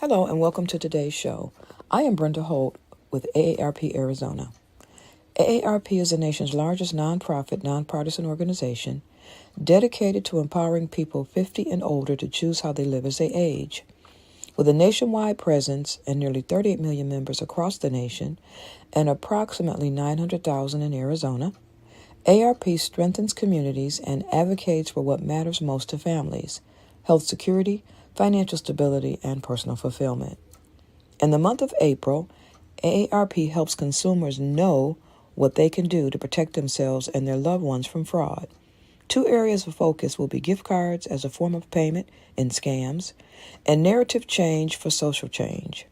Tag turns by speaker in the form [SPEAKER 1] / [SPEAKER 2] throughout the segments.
[SPEAKER 1] Hello and welcome to today's show. I am Brenda Holt with AARP Arizona. AARP is the nation's largest nonprofit, nonpartisan organization dedicated to empowering people 50 and older to choose how they live as they age. With a nationwide presence and nearly 38 million members across the nation and approximately 900,000 in Arizona, ARP strengthens communities and advocates for what matters most to families: health security, financial stability, and personal fulfillment. In the month of April, AARP helps consumers know what they can do to protect themselves and their loved ones from fraud. Two areas of focus will be gift cards as a form of payment in scams and narrative change for social change.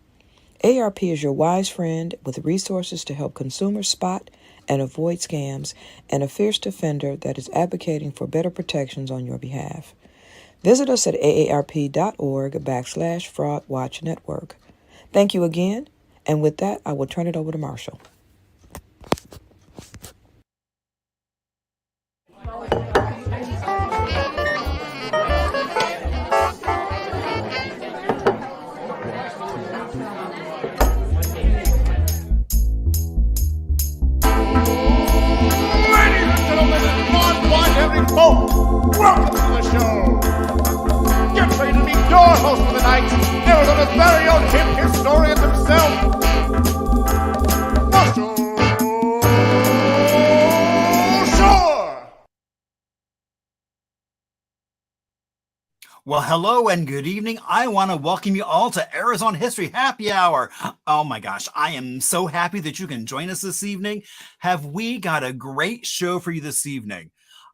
[SPEAKER 1] AARP is your wise friend with resources to help consumers spot and avoid scams and a fierce defender that is advocating for better protections on your behalf. Visit us at aarp.org/Fraud Watch Network. Thank you again, and with that, I will turn it over to Marshall.
[SPEAKER 2] Ladies and gentlemen, Fraud Watch every folk, welcome to the show. Get ready to meet your host for the night, Arizona's very own hip historian himself, Marshall Shore.
[SPEAKER 3] Well, hello and good evening. I want to welcome you all to Arizona History Happy Hour. Oh my gosh, I am so happy that you can join us this evening. Have we got a great show for you this evening?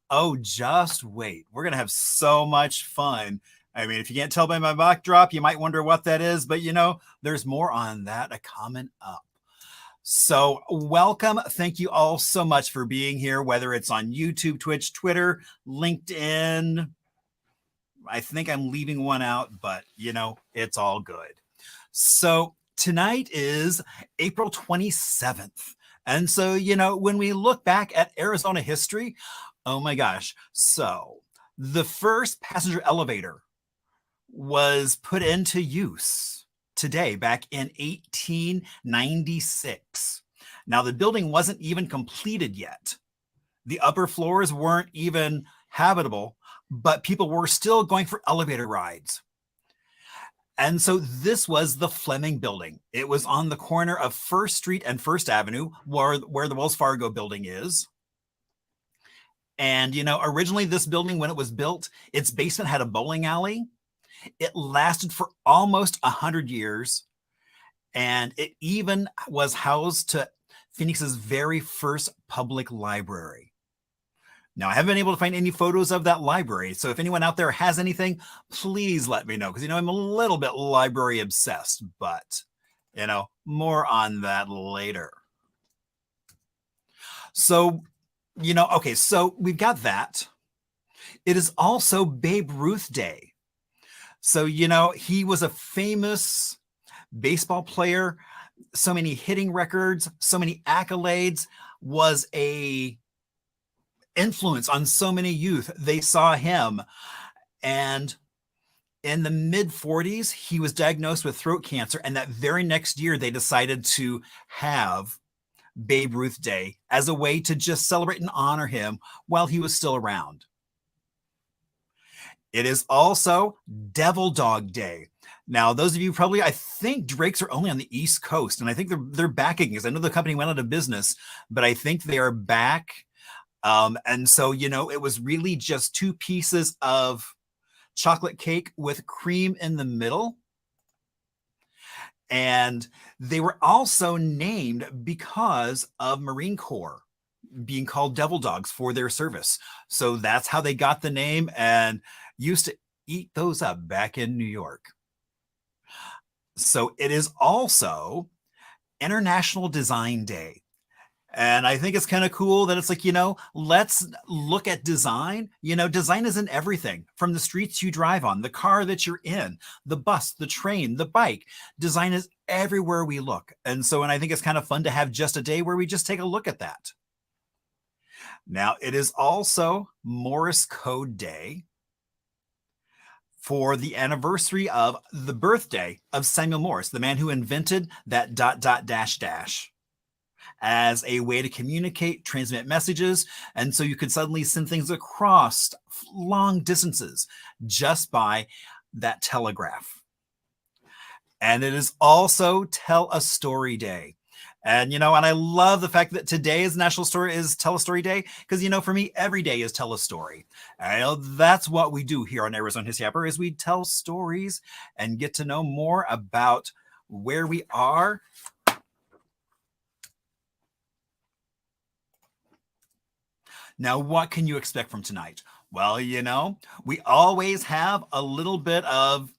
[SPEAKER 3] Oh, just wait. We're going to have so much fun. I mean, if you can't tell by my backdrop, you might wonder what that is, but there's more on that coming up. So welcome. Thank you all so much for being here, whether it's on YouTube, Twitch, Twitter, LinkedIn. I think I'm leaving one out, but it's all good. So tonight is April 27th. And so, when we look back at Arizona history, oh my gosh. So the first passenger elevator was put into use today, back in 1896. Now, the building wasn't even completed yet. The upper floors weren't even habitable, but people were still going for elevator rides. And so this was the Fleming Building. It was on the corner of First Street and First Avenue, where the Wells Fargo building is. And, originally this building, when it was built, its basement had a bowling alley. It lasted for almost 100 years. And it even was housed to Phoenix's very first public library. Now, I haven't been able to find any photos of that library. So if anyone out there has anything, please let me know. Because, I'm a little bit library obsessed. But, more on that later. So, okay, so we've got that. It is also Babe Ruth Day. So, he was a famous baseball player. So many hitting records, so many accolades, was a influence on so many youth. They saw him, and in the mid-40s he was diagnosed with throat cancer, and that very next year they decided to have Babe Ruth Day as a way to just celebrate and honor him while he was still around. It is also Devil Dog Day. Now, those of you probably, I think Drakes are only on the East Coast, and I think they're back again, because I know the company went out of business, but I think they are back. And so, it was really just 2 pieces of chocolate cake with cream in the middle. And they were also named because of Marine Corps being called devil dogs for their service. So that's how they got the name, and used to eat those up back in New York. So it is also International Design Day. And I think it's kind of cool that it's like, let's look at design. Design is in everything, from the streets you drive on, the car that you're in, the bus, the train, the bike. Design is everywhere we look. And I think it's kind of fun to have just a day where we just take a look at that. Now, it is also Morse Code Day. for the anniversary of the birthday of Samuel Morse, the man who invented that ... as a way to communicate, transmit messages. And so you could suddenly send things across long distances just by that telegraph. And it is also Tell a Story Day. And, and I love the fact that today is Tell a Story Day, because, for me, every day is Tell a Story. And that's what we do here on Arizona History Hour, is we tell stories and get to know more about where we are. Now, what can you expect from tonight? Well, we always have a little bit of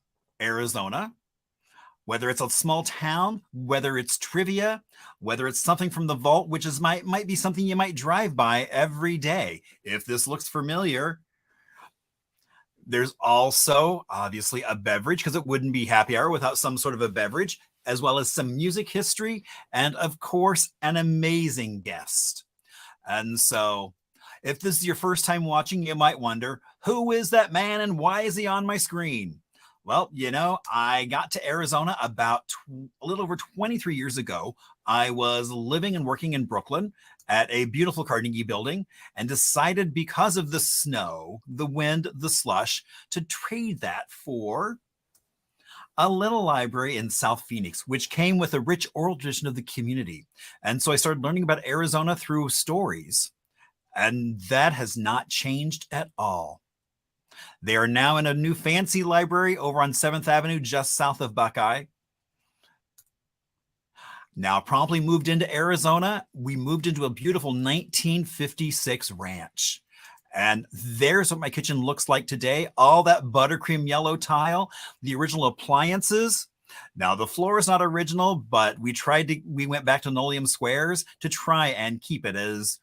[SPEAKER 3] Arizona, whether it's a small town, whether it's trivia, whether it's something from the vault, which might be something you might drive by every day. If this looks familiar, there's also obviously a beverage, because it wouldn't be happy hour without some sort of a beverage, as well as some music history, and of course, an amazing guest. And so if this is your first time watching, you might wonder, who is that man and why is he on my screen? Well, I got to Arizona about a little over 23 years ago. I was living and working in Brooklyn at a beautiful Carnegie building, and decided, because of the snow, the wind, the slush, to trade that for a little library in South Phoenix, which came with a rich oral tradition of the community. And so I started learning about Arizona through stories, and that has not changed at all. They are now in a new fancy library over on 7th Avenue, just south of Buckeye. Now promptly moved into Arizona. We moved into a beautiful 1956 ranch. And there's what my kitchen looks like today. All that buttercream yellow tile, the original appliances. Now the floor is not original, but we went back to linoleum squares to try and keep it as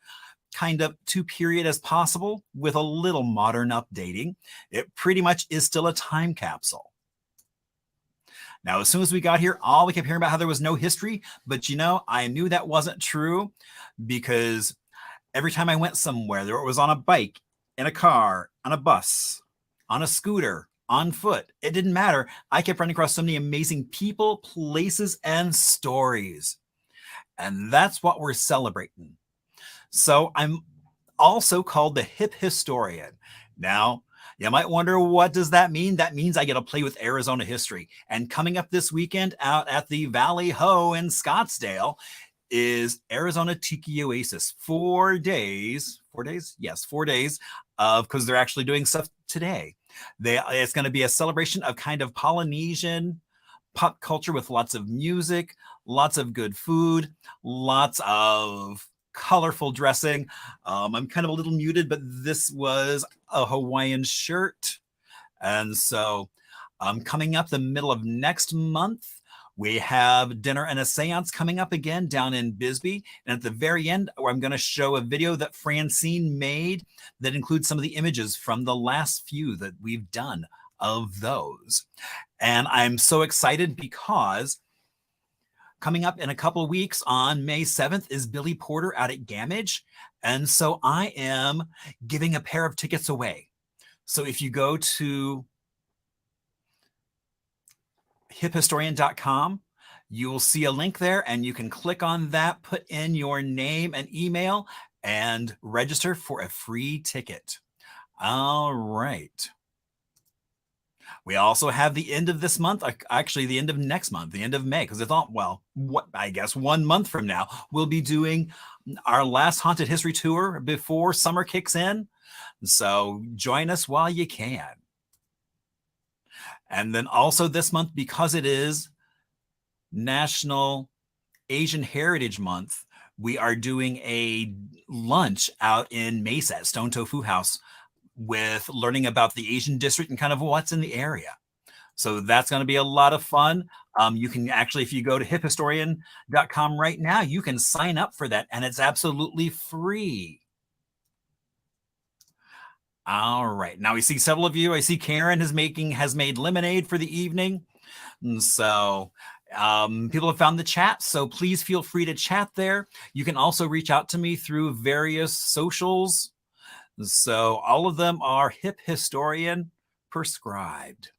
[SPEAKER 3] kind of to period as possible, with a little modern updating. It pretty much is still a time capsule. Now, as soon as we got here, all we kept hearing about how there was no history, but I knew that wasn't true, because every time I went somewhere, whether it was on a bike, in a car, on a bus, on a scooter, on foot, it didn't matter. I kept running across so many amazing people, places, and stories. And that's what we're celebrating. So I'm also called the Hip Historian. Now, you might wonder, what does that mean? That means I get to play with Arizona history. And coming up this weekend out at the Valley Ho in Scottsdale is Arizona Tiki Oasis. 4 days. 4 days? Yes, 4 days of, because they're actually doing stuff today. It's going to be a celebration of kind of Polynesian pop culture, with lots of music, lots of good food, lots of colorful dressing. I'm kind of a little muted, but this was a Hawaiian shirt. And so coming up the middle of next month, we have dinner and a seance coming up again down in Bisbee. And at the very end, I'm going to show a video that Francine made that includes some of the images from the last few that we've done of those. And I'm so excited, because coming up in a couple of weeks on May 7th is Billy Porter out at Gamage. And so I am giving a pair of tickets away. So if you go to hiphistorian.com, you will see a link there, and you can click on that, put in your name and email, and register for a free ticket. All right. We also have the end of this month, actually the end of next month, the end of May, because I thought, I guess 1 month from now, we'll be doing our last Haunted History Tour before summer kicks in. So join us while you can. And then also this month, because it is National Asian Heritage Month, we are doing a lunch out in Mesa at Stone Tofu House, with learning about the Asian district and kind of what's in the area. So that's going to be a lot of fun. You can actually, if you go to hiphistorian.com right now, you can sign up for that, and it's absolutely free. All right. Now we see several of you. I see Karen has made lemonade for the evening. And so people have found the chat, so please feel free to chat there. You can also reach out to me through various socials. So all of them are Hip Historian prescribed.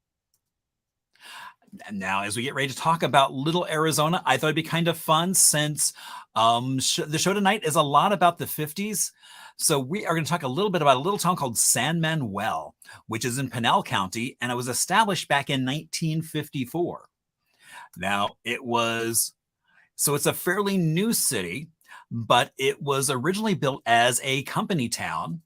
[SPEAKER 3] And now, as we get ready to talk about Little Arizona, I thought it'd be kind of fun since the show tonight is a lot about the 50s. So we are going to talk a little bit about a little town called San Manuel, which is in Pinal County, and it was established back in 1954. Now, it's a fairly new city, but it was originally built as a company town.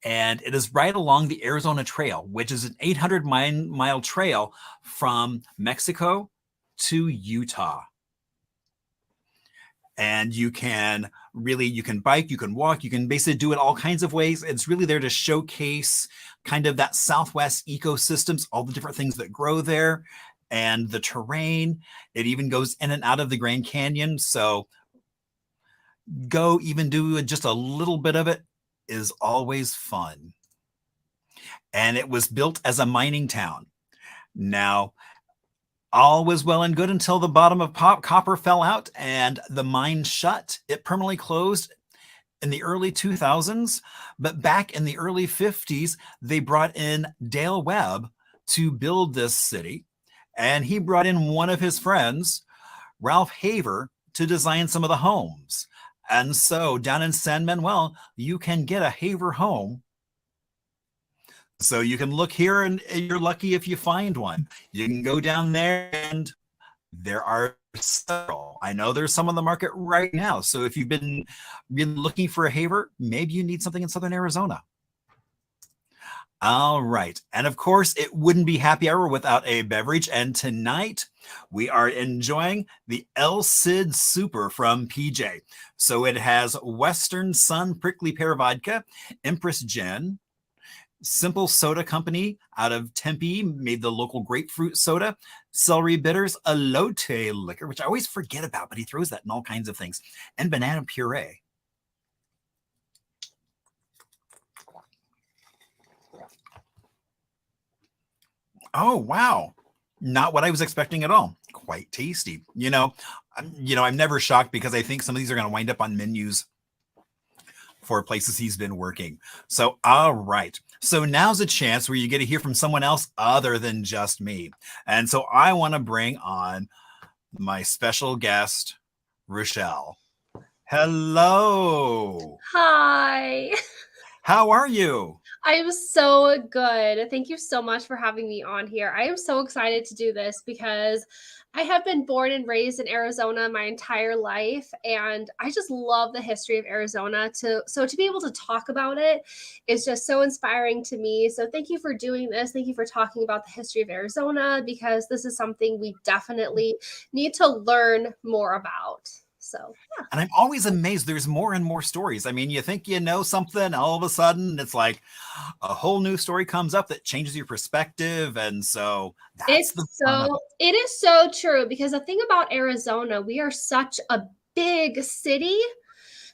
[SPEAKER 3] And it is right along the Arizona Trail, which is an 800-mile trail from Mexico to Utah. And you can bike, you can walk, you can basically do it all kinds of ways. It's really there to showcase kind of that Southwest ecosystems, all the different things that grow there and the terrain. It even goes in and out of the Grand Canyon. So do just a little bit of it is always fun. And it was built as a mining town. Now, all was well and good until the bottom of copper fell out and the mine shut. It permanently closed in the early 2000s, but back in the early 50s, they brought in Dale Webb to build this city. And he brought in one of his friends, Ralph Haver, to design some of the homes. And so down in San Manuel, you can get a Haver home. So you can look here and you're lucky if you find one. You can go down there and there are several. I know there's some on the market right now. So if you've been looking for a Haver, maybe you need something in Southern Arizona. All right. And of course, it wouldn't be happy hour without a beverage. And tonight we are enjoying the El Cid Super from PJ. So it has Western Sun Prickly Pear Vodka, Empress Gin, Simple Soda Company out of Tempe made the local grapefruit soda, Celery Bitters, elote liquor, which I always forget about, but he throws that in all kinds of things, and banana puree. Oh, wow. Not what I was expecting at all. Quite tasty. I'm never shocked because I think some of these are going to wind up on menus for places he's been working. So, all right. So now's a chance where you get to hear from someone else other than just me. And so I want to bring on my special guest, Rochelle. Hello.
[SPEAKER 4] Hi.
[SPEAKER 3] How are you?
[SPEAKER 4] I am so good. Thank you so much for having me on here. I am so excited to do this because I have been born and raised in Arizona my entire life, and I just love the history of Arizona. So to be able to talk about it is just so inspiring to me. So thank you for doing this. Thank you for talking about the history of Arizona, because this is something we definitely need to learn more about. So, yeah.
[SPEAKER 3] And I'm always amazed. There's more and more stories. I mean, you think you know something, all of a sudden it's like a whole new story comes up that changes your perspective. And so that's
[SPEAKER 4] it is so true, because the thing about Arizona, we are such a big city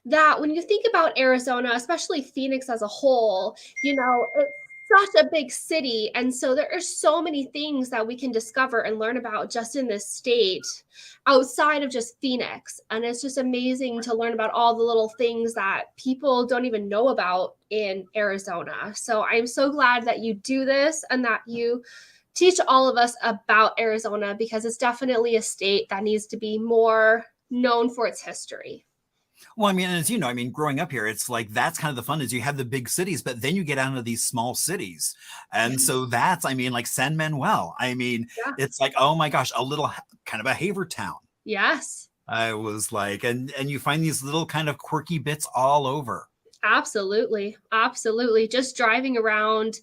[SPEAKER 4] that when you think about Arizona, especially Phoenix as a whole, it's such a big city. And so there are so many things that we can discover and learn about just in this state outside of just Phoenix. And it's just amazing to learn about all the little things that people don't even know about in Arizona. So I'm so glad that you do this and that you teach all of us about Arizona, because it's definitely a state that needs to be more known for its history.
[SPEAKER 3] Well, I mean, as you know, growing up here, it's like that's kind of the fun is you have the big cities, but then you get out into these small cities. And so that's, like San Manuel. It's like, oh my gosh, a little kind of a Haver town.
[SPEAKER 4] Yes.
[SPEAKER 3] I was like, and you find these little kind of quirky bits all over.
[SPEAKER 4] Absolutely. Absolutely. Just driving around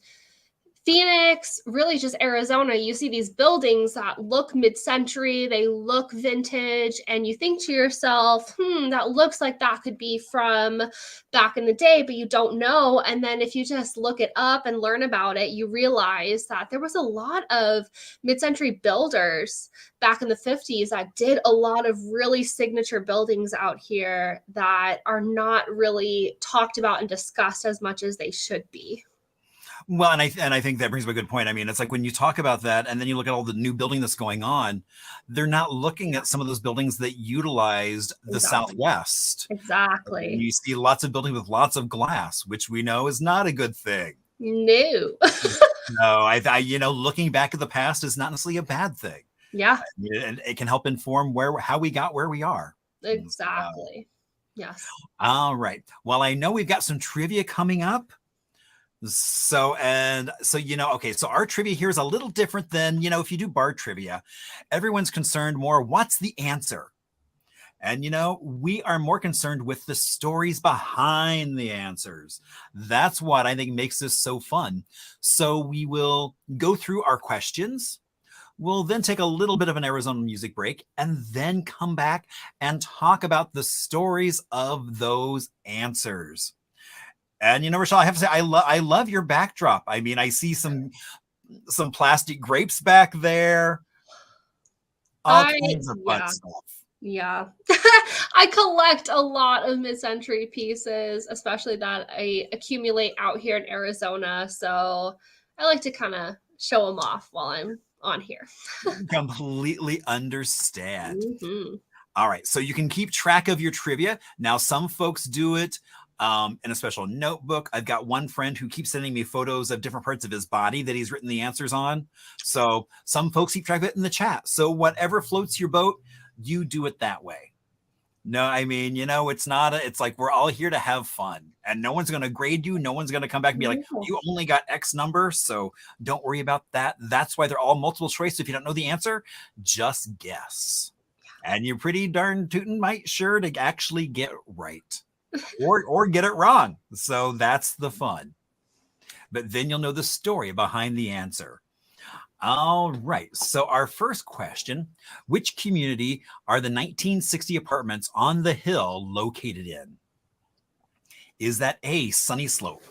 [SPEAKER 4] Phoenix, really just Arizona, you see these buildings that look mid-century, they look vintage, and you think to yourself, that looks like that could be from back in the day, but you don't know. And then if you just look it up and learn about it, you realize that there was a lot of mid-century builders back in the 50s that did a lot of really signature buildings out here that are not really talked about and discussed as much as they should be.
[SPEAKER 3] Well, and I think that brings up a good point. It's like when you talk about that and then you look at all the new building that's going on, they're not looking at some of those buildings that utilized the Southwest.
[SPEAKER 4] Exactly.
[SPEAKER 3] You see lots of buildings with lots of glass, which we know is not a good thing.
[SPEAKER 4] No.
[SPEAKER 3] No, looking back at the past is not necessarily a bad thing.
[SPEAKER 4] Yeah,
[SPEAKER 3] And it can help inform how we got where we are.
[SPEAKER 4] exactly. Yes.
[SPEAKER 3] All right. Well, I know we've got some trivia coming up. So okay, so our trivia here is a little different than, if you do bar trivia, everyone's concerned more, what's the answer? And, we are more concerned with the stories behind the answers. That's what I think makes this so fun. So we will go through our questions. We'll then take a little bit of an Arizona music break and then come back and talk about the stories of those answers. And, Rochelle, I have to say, I love your backdrop. I mean, I see some plastic grapes back there. All kinds of fun stuff.
[SPEAKER 4] Yeah. I collect a lot of mid-century pieces, especially that I accumulate out here in Arizona. So I like to kind of show them off while I'm on here.
[SPEAKER 3] Completely understand.
[SPEAKER 4] Mm-hmm.
[SPEAKER 3] All right. So you can keep track of your trivia. Now, some folks do it in a special notebook. I've got one friend who keeps sending me photos of different parts of his body that he's written the answers on. So some folks keep track of it in the chat. So whatever floats your boat, you do it that way. No, I mean, it's like we're all here to have fun, and no one's going to grade you. No one's going to come back and be like, you only got X number. So don't worry about that. That's why they're all multiple choice. If you don't know the answer, just guess. And you're pretty darn tootin' might sure to actually get right or get it wrong. So that's the fun. But then you'll know the story behind the answer. All right. So our first question, which community are the 1960 apartments on the hill located in? Is that A, Sunny Slope,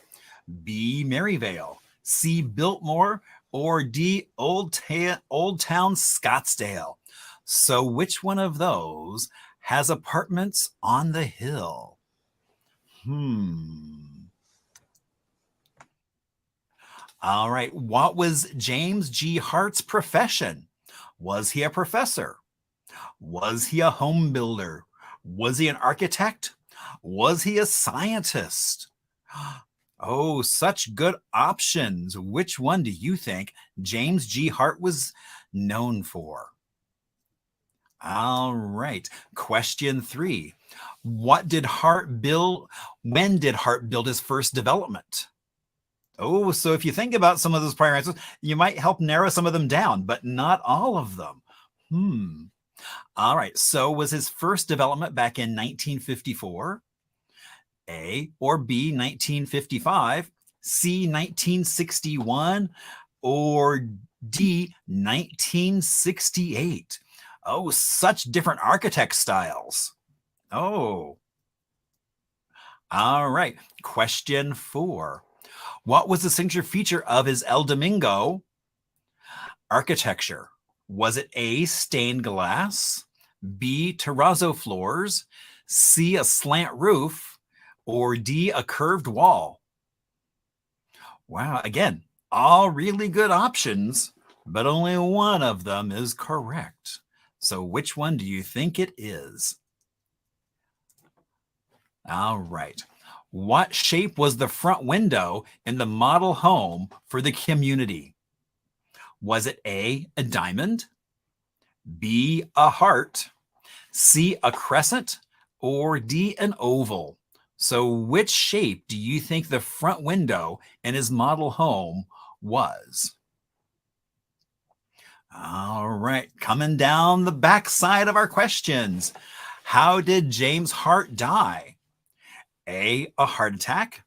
[SPEAKER 3] B, Maryvale, C, Biltmore, or D, Old Town Scottsdale? So which one of those has apartments on the hill? All right. What was James G. Hart's profession? Was he a professor? Was he a home builder? Was he an architect? Was he a scientist? Oh, such good options. Which one do you think James G. Hart was known for? All right. Question 3. When did Hart build his first development? Oh, so if you think about some of those prior answers, you might help narrow some of them down, but not all of them. All right. So was his first development back in 1954? A, or B, 1955, C, 1961, or D, 1968? Oh, such different architect styles. Oh. All right. Question 4. What was the signature feature of his El Domingo architecture? Was it A, stained glass, B, terrazzo floors, C, a slant roof, or D, a curved wall? Wow, again, all really good options, but only one of them is correct. So which one do you think it is? All right. What shape was the front window in the model home for the community? Was it A, a diamond, B, a heart, C, a crescent, or D, an oval? So which shape do you think the front window in his model home was? All right, coming down the back side of our questions. How did James Hart die? A, a heart attack,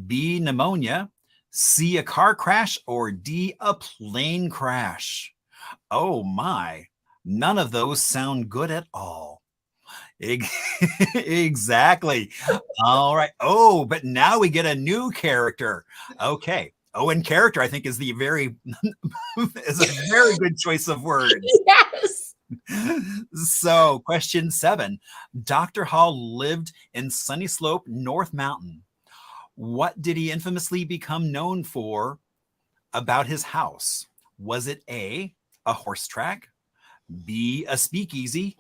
[SPEAKER 3] B, pneumonia, C, a car crash, or D, a plane crash? Oh my, none of those sound good at all. Exactly. All right. Oh, but now we get a new character. Okay. Oh, and character, I think, is a very good choice of words.
[SPEAKER 4] Yes.
[SPEAKER 3] So, question 7. Dr. Hall lived in Sunny Slope, North Mountain. What did he infamously become known for about his house? Was it A, a horse track, B, a speakeasy,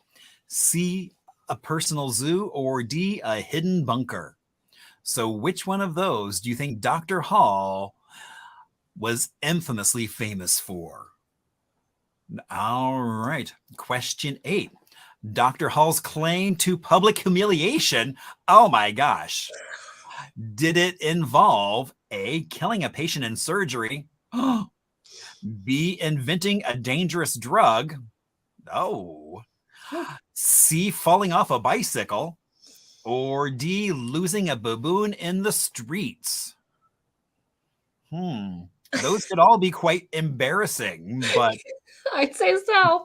[SPEAKER 3] C, a personal zoo, or D, a hidden bunker? So which one of those do you think Dr. Hall was infamously famous for? All right. Question 8. Dr. Hall's claim to public humiliation. Oh my gosh. Did it involve A, killing a patient in surgery? B, inventing a dangerous drug? Oh. C, falling off a bicycle? Or D, losing a baboon in the streets? Those could all be quite embarrassing, but
[SPEAKER 4] I'd say so.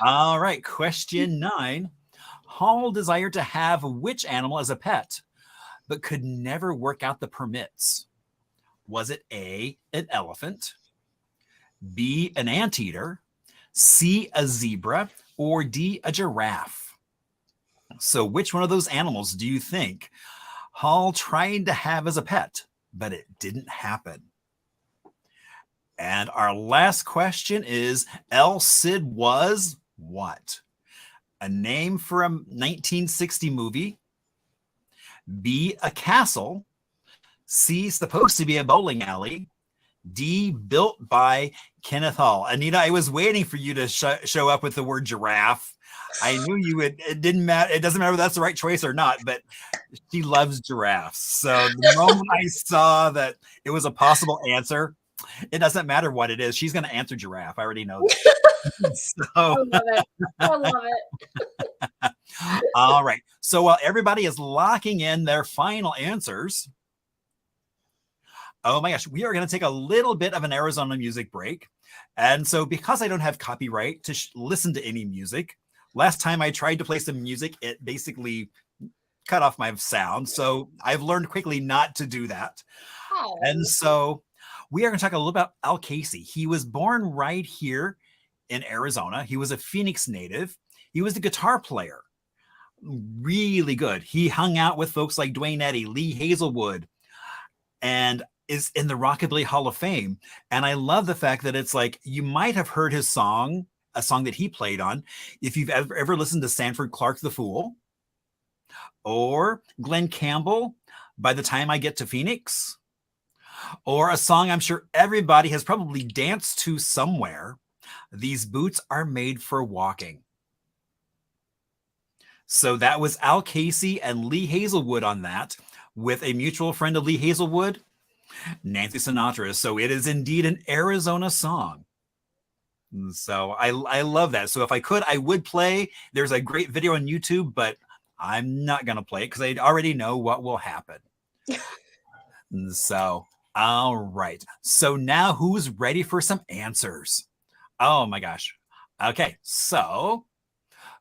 [SPEAKER 3] all right. Question 9. Hall desired to have which animal as a pet, but could never work out the permits? Was it A, an elephant, B, an anteater, C, a zebra, or D, a giraffe? So which one of those animals do you think Hall tried to have as a pet, but it didn't happen? And our last question is, El Cid was what? A name for a 1960 movie, B, a castle, C, supposed to be a bowling alley, D, built by Kenneth Hall. Anita, I was waiting for you to show up with the word giraffe. I knew you would. It didn't matter. It doesn't matter if that's the right choice or not, but she loves giraffes. So the moment I saw that it was a possible answer, it doesn't matter what it is. She's going to answer giraffe. I already know that.
[SPEAKER 4] I
[SPEAKER 3] So,
[SPEAKER 4] love it. I love it.
[SPEAKER 3] all right. So while everybody is locking in their final answers, oh my gosh, we are going to take a little bit of an Arizona music break. And so because I don't have copyright to listen to any music, last time I tried to play some music, it basically cut off my sound. So I've learned quickly not to do that.
[SPEAKER 4] Oh.
[SPEAKER 3] And so we are going to talk a little about Al Casey. He was born right here in Arizona. He was a Phoenix native. He was a guitar player. Really good. He hung out with folks like Duane Eddy, Lee Hazelwood, and is in the Rockabilly Hall of Fame. And I love the fact that it's like, you might have heard his song, a song that he played on, if you've ever listened to Sanford Clark the Fool, or Glenn Campbell, By the Time I Get to Phoenix, or a song I'm sure everybody has probably danced to somewhere, These Boots Are Made for Walking. So that was Al Casey and Lee Hazelwood on that, with a mutual friend of Lee Hazelwood, Nancy Sinatra. So it is indeed an Arizona song. So I love that. So if I could, I would play. There's a great video on YouTube, but I'm not going to play it because I already know what will happen. So, all right. So now who's ready for some answers? Oh my gosh. Okay. So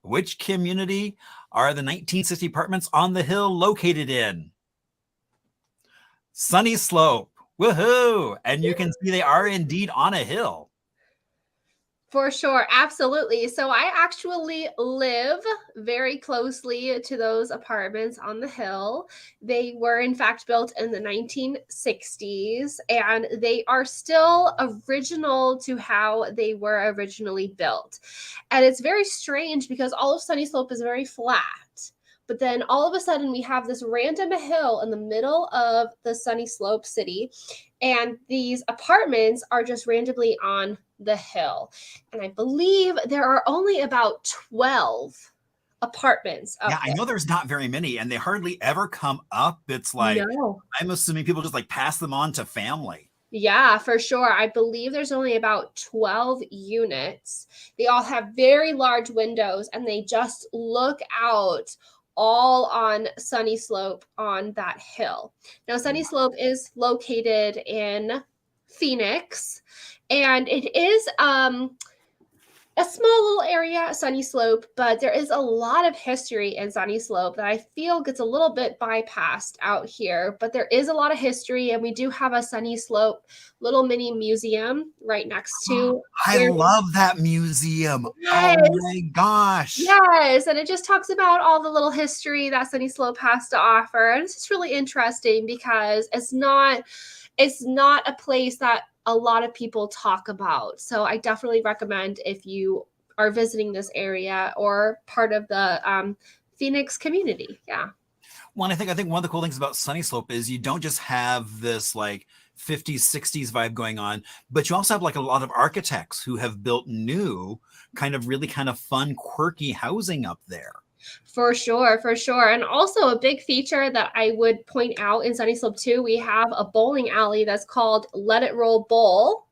[SPEAKER 3] which community are the 1960 apartments on the hill located in? Sunny Slope. Woohoo! And you can see they are indeed on a hill.
[SPEAKER 4] For sure. Absolutely. So I actually live very closely to those apartments on the hill. They were, in fact, built in the 1960s, and they are still original to how they were originally built. And it's very strange because all of Sunny Slope is very flat. But then all of a sudden we have this random hill in the middle of the Sunny Slope city, and these apartments are just randomly on the hill. And I believe there are only about 12 apartments up
[SPEAKER 3] Yeah, I
[SPEAKER 4] there.
[SPEAKER 3] know there's not very many, and they hardly ever come up. It's like,
[SPEAKER 4] No.
[SPEAKER 3] I'm assuming people just like pass them on to family.
[SPEAKER 4] Yeah, for sure. I believe there's only about 12 units. They all have very large windows, and they just look out all on Sunny Slope on that hill. Now, Sunny Slope is located in Phoenix, and it is a small little area, Sunny Slope, but there is a lot of history in Sunny Slope that I feel gets a little bit bypassed out here. But there is a lot of history, and we do have a Sunny Slope little mini museum right next to.
[SPEAKER 3] I love that museum.
[SPEAKER 4] Yes.
[SPEAKER 3] Oh my gosh.
[SPEAKER 4] Yes, and it just talks about all the little history that Sunny Slope has to offer. And it's just really interesting because it's not a place that a lot of people talk about. So I definitely recommend if you are visiting this area or part of the Phoenix community. Yeah.
[SPEAKER 3] Well, I think one of the cool things about Sunny Slope is you don't just have this like 50s, 60s vibe going on, but you also have like a lot of architects who have built new, kind of really kind of fun, quirky housing up there.
[SPEAKER 4] For sure, for sure. And also a big feature that I would point out in Sunny Slope too, we have a bowling alley that's called Let It Roll Bowl.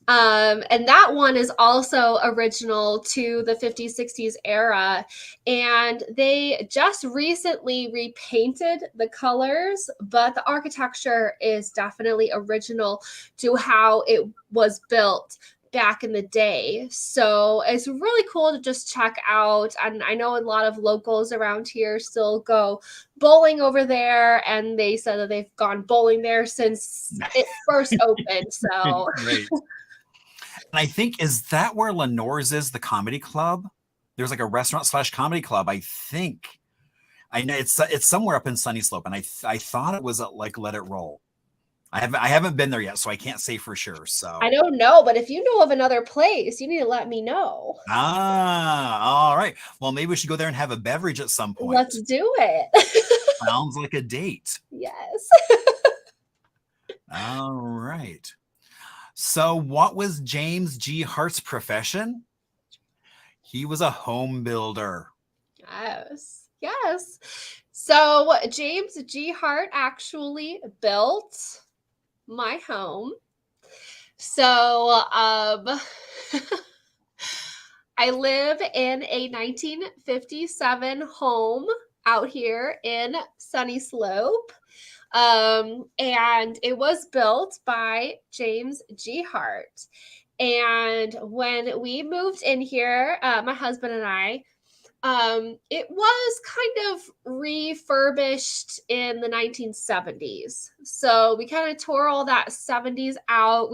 [SPEAKER 4] And that one is also original to the 50s, 60s era. And they just recently repainted the colors, but the architecture is definitely original to how it was built back in the day. So it's really cool to just check out. And I know a lot of locals around here still go bowling over there, and they said that they've gone bowling there since it first opened. So
[SPEAKER 3] Great. And I think, is that where Lenore's is, the comedy club? There's like a restaurant / comedy club. I think I know it's somewhere up in Sunny Slope, and I thought it was at like Let It Roll. I haven't been there yet, so I can't say for sure. So
[SPEAKER 4] I don't know, but if you know of another place, you need to let me know.
[SPEAKER 3] all right. Well, maybe we should go there and have a beverage at some point.
[SPEAKER 4] Let's do it.
[SPEAKER 3] Sounds like a date.
[SPEAKER 4] Yes.
[SPEAKER 3] All right. So, what was James G. Hart's profession? He was a home builder.
[SPEAKER 4] Yes. Yes. So, James G. Hart actually built my home. So, I live in a 1957 home out here in Sunny Slope. And it was built by James G. Hart. And when we moved in here, my husband and I, it was kind of refurbished in the 1970s. So we kind of tore all that 70s out.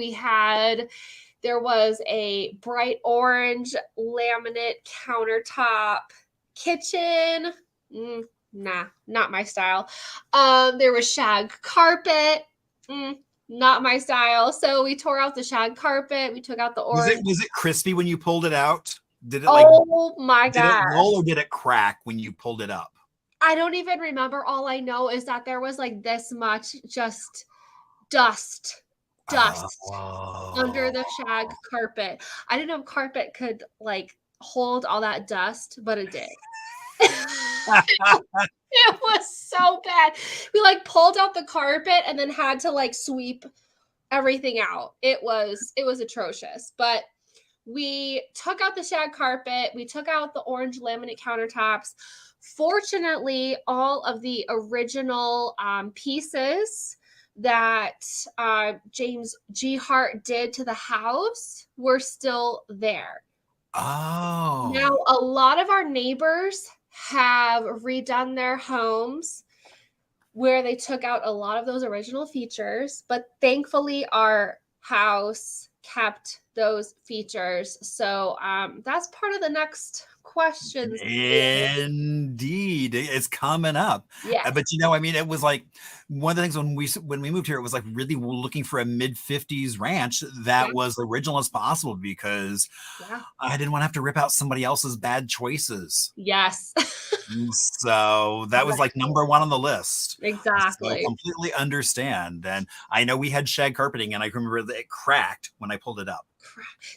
[SPEAKER 4] There was a bright orange laminate countertop kitchen. Nah, not my style. There was shag carpet. Not my style. So we tore out the shag carpet. We took out the orange.
[SPEAKER 3] Was it crispy when you pulled it out? Did it
[SPEAKER 4] my
[SPEAKER 3] did it
[SPEAKER 4] gosh.
[SPEAKER 3] roll or did it crack when you pulled it up?
[SPEAKER 4] I don't even remember. All I know is that there was like this much just dust under the shag carpet. I didn't know carpet could like hold all that dust, but it did. It was so bad. We like pulled out the carpet and then had to like sweep everything out. It was atrocious. But we took out the shag carpet. We took out the orange laminate countertops. Fortunately, all of the original pieces that James G. Hart did to the house were still there.
[SPEAKER 3] Oh.
[SPEAKER 4] Now, a lot of our neighbors have redone their homes where they took out a lot of those original features, but thankfully our house kept those features. So that's part of the next questions.
[SPEAKER 3] Indeed, it's coming up.
[SPEAKER 4] Yeah.
[SPEAKER 3] But I mean, it was like one of the things when we moved here, it was like really looking for a mid-50s ranch that was original as possible, because I didn't want to have to rip out somebody else's bad choices.
[SPEAKER 4] Yes.
[SPEAKER 3] So that was like number one on the list.
[SPEAKER 4] Exactly.
[SPEAKER 3] So completely understand. And I know we had shag carpeting, and I remember that it cracked when I pulled it up.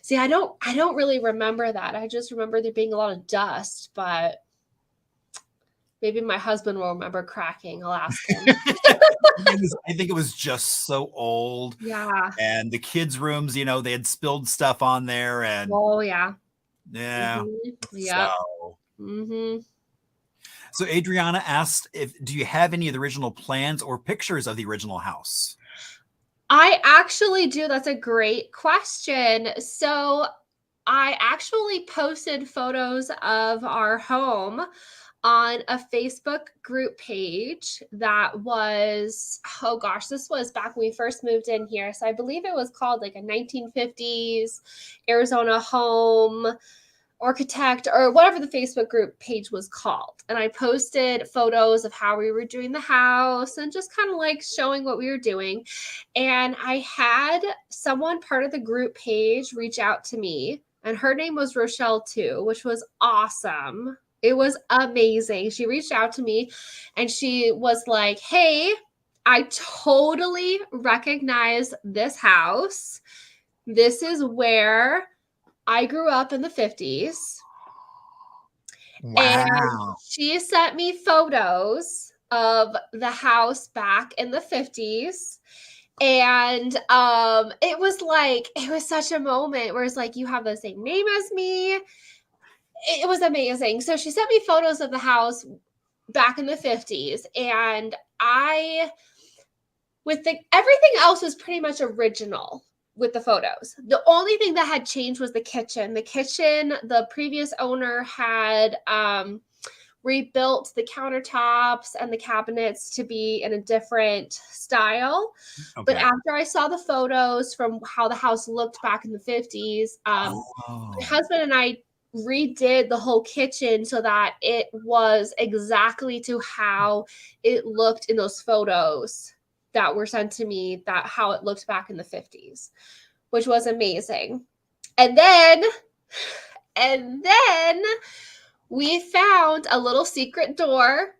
[SPEAKER 4] See, I don't really remember that. I just remember there being a lot of dust, but maybe my husband will remember cracking. I'll ask him.
[SPEAKER 3] I think it was just so old.
[SPEAKER 4] Yeah.
[SPEAKER 3] And the kids' rooms, they had spilled stuff on there, and
[SPEAKER 4] yeah.
[SPEAKER 3] Yeah.
[SPEAKER 4] Yeah.
[SPEAKER 3] So Adriana asked, do you have any of the original plans or pictures of the original house?
[SPEAKER 4] I actually do. That's a great question. So I actually posted photos of our home on a Facebook group page that was, this was back when we first moved in here. So I believe it was called like a 1950s Arizona home architect, or whatever the Facebook group page was called. And I posted photos of how we were doing the house and just kind of like showing what we were doing. And I had someone part of the group page reach out to me, and her name was Rochelle too, which was awesome. It was amazing. She reached out to me and she was like, hey, I totally recognize this house. This is where I grew up in the 50s. And
[SPEAKER 3] Wow.
[SPEAKER 4] she sent me photos of the house back in the 50s. And it was such a moment where it's like, you have the same name as me. It was amazing. So she sent me photos of the house back in the 50s, and everything else was pretty much original with the photos. The only thing that had changed was the kitchen. The previous owner had rebuilt the countertops and the cabinets to be in a different style.
[SPEAKER 3] Okay.
[SPEAKER 4] But after I saw the photos from how the house looked back in the 50s, my husband and I redid the whole kitchen so that it was exactly to how it looked in those photos that were sent to me, that how it looked back in the 50s, which was amazing. And then we found a little secret door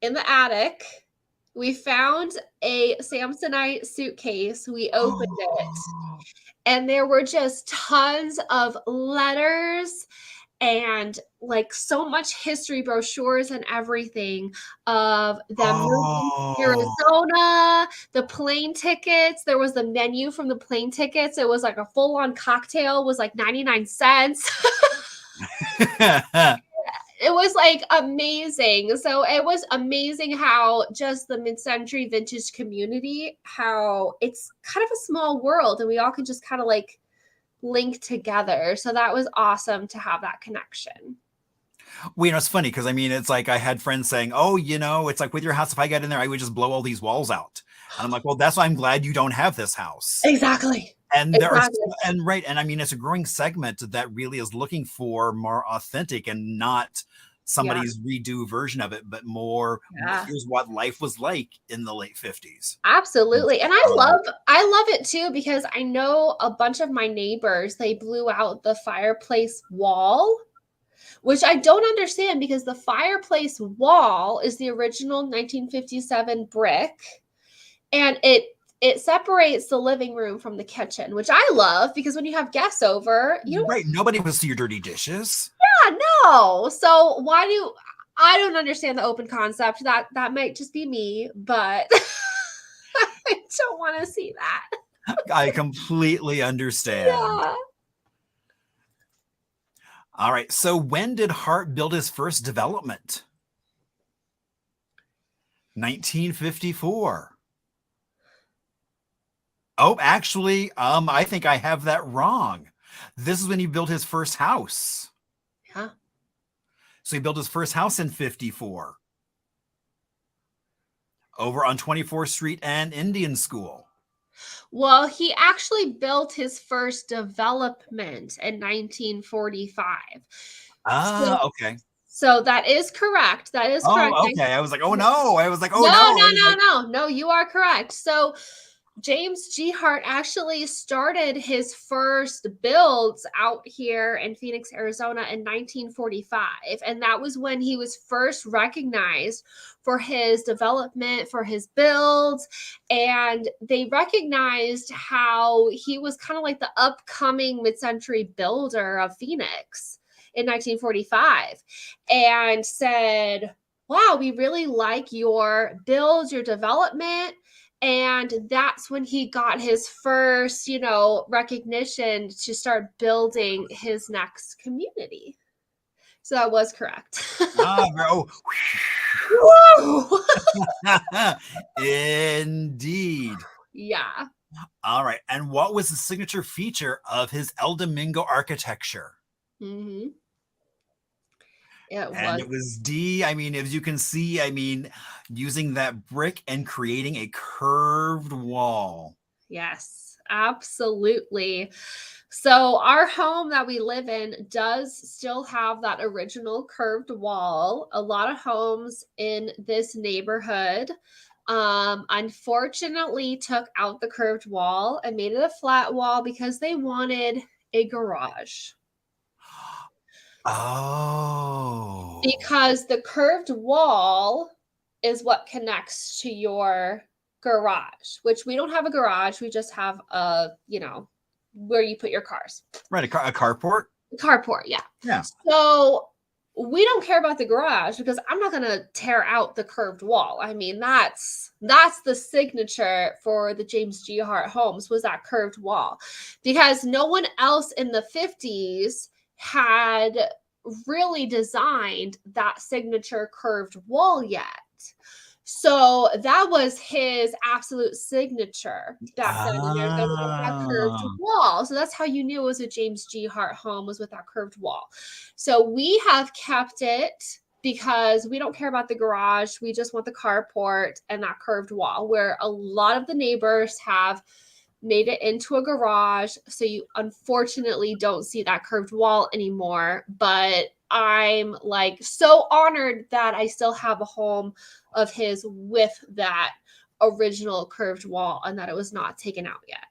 [SPEAKER 4] in the attic. We found a Samsonite suitcase. We opened it, and there were just tons of letters and like so much history brochures and everything of them moving to Arizona, the plane tickets. There was the menu from the plane tickets. It was like a full-on cocktail, was like 99 cents. It was like amazing. So it was amazing how just the mid-century vintage community, how it's kind of a small world and we all can just kind of like link together. So that was awesome to have that connection.
[SPEAKER 3] Well, it's funny because I mean, it's like I had friends saying, "Oh, it's like with your house, if I got in there, I would just blow all these walls out." And I'm like, "Well, that's why I'm glad you don't have this house."
[SPEAKER 4] Exactly.
[SPEAKER 3] And there are, and I mean, it's a growing segment that really is looking for more authentic and not somebody's redo version of it, but more here's what life was like in the late 50s.
[SPEAKER 4] Absolutely. And I love it too, because I know a bunch of my neighbors, they blew out the fireplace wall, which I don't understand because the fireplace wall is the original 1957 brick, and it separates the living room from the kitchen, which I love because when you have guests over,
[SPEAKER 3] nobody wants to see your dirty dishes.
[SPEAKER 4] Yeah, no. So I don't understand the open concept. That might just be me, but I don't want to see that.
[SPEAKER 3] I completely understand.
[SPEAKER 4] Yeah.
[SPEAKER 3] All right. So when did Hart build his first development? 1954. Oh, actually, I think I have that wrong. This is when he built his first house.
[SPEAKER 4] Yeah.
[SPEAKER 3] So he built his first house in 54. Over on 24th Street and Indian School.
[SPEAKER 4] Well, he actually built his first development in 1945.
[SPEAKER 3] Okay.
[SPEAKER 4] So that is correct. That is correct.
[SPEAKER 3] Okay. I was like, oh no. I was like, oh no.
[SPEAKER 4] No, you are correct. So James G. Hart actually started his first builds out here in Phoenix, Arizona in 1945. And that was when he was first recognized for his development, for his builds. And they recognized how he was kind of like the upcoming mid-century builder of Phoenix in 1945 and said, wow, we really like your builds, your development. And that's when he got his first, recognition to start building his next community. So that was correct.
[SPEAKER 3] Indeed.
[SPEAKER 4] Yeah.
[SPEAKER 3] All right. And what was the signature feature of his El Domingo architecture?
[SPEAKER 4] Mm-hmm.
[SPEAKER 3] It was D. I mean, as you can see, using that brick and creating a curved wall.
[SPEAKER 4] Yes, absolutely. So our home that we live in does still have that original curved wall. A lot of homes in this neighborhood, unfortunately, took out the curved wall and made it a flat wall because they wanted a garage.
[SPEAKER 3] Oh.
[SPEAKER 4] because the curved wall is what connects to your garage, which we don't have a garage. We just have where you put your cars.
[SPEAKER 3] Right, a carport?
[SPEAKER 4] Carport, yeah.
[SPEAKER 3] Yeah.
[SPEAKER 4] So we don't care about the garage because I'm not going to tear out the curved wall. I mean, that's the signature for the James G. Hart homes, was that curved wall, because no one else in the 50s had really designed that signature curved wall yet. So that was his absolute signature back then in Arizona, was that curved
[SPEAKER 3] Ah.
[SPEAKER 4] wall. So that's how you knew it was a James G. Hart home, was with that curved wall. So we have kept it because we don't care about the garage. We just want the carport and that curved wall, where a lot of the neighbors have made it into a garage. So you unfortunately don't see that curved wall anymore. But I'm like so honored that I still have a home of his with that original curved wall and that it was not taken out yet.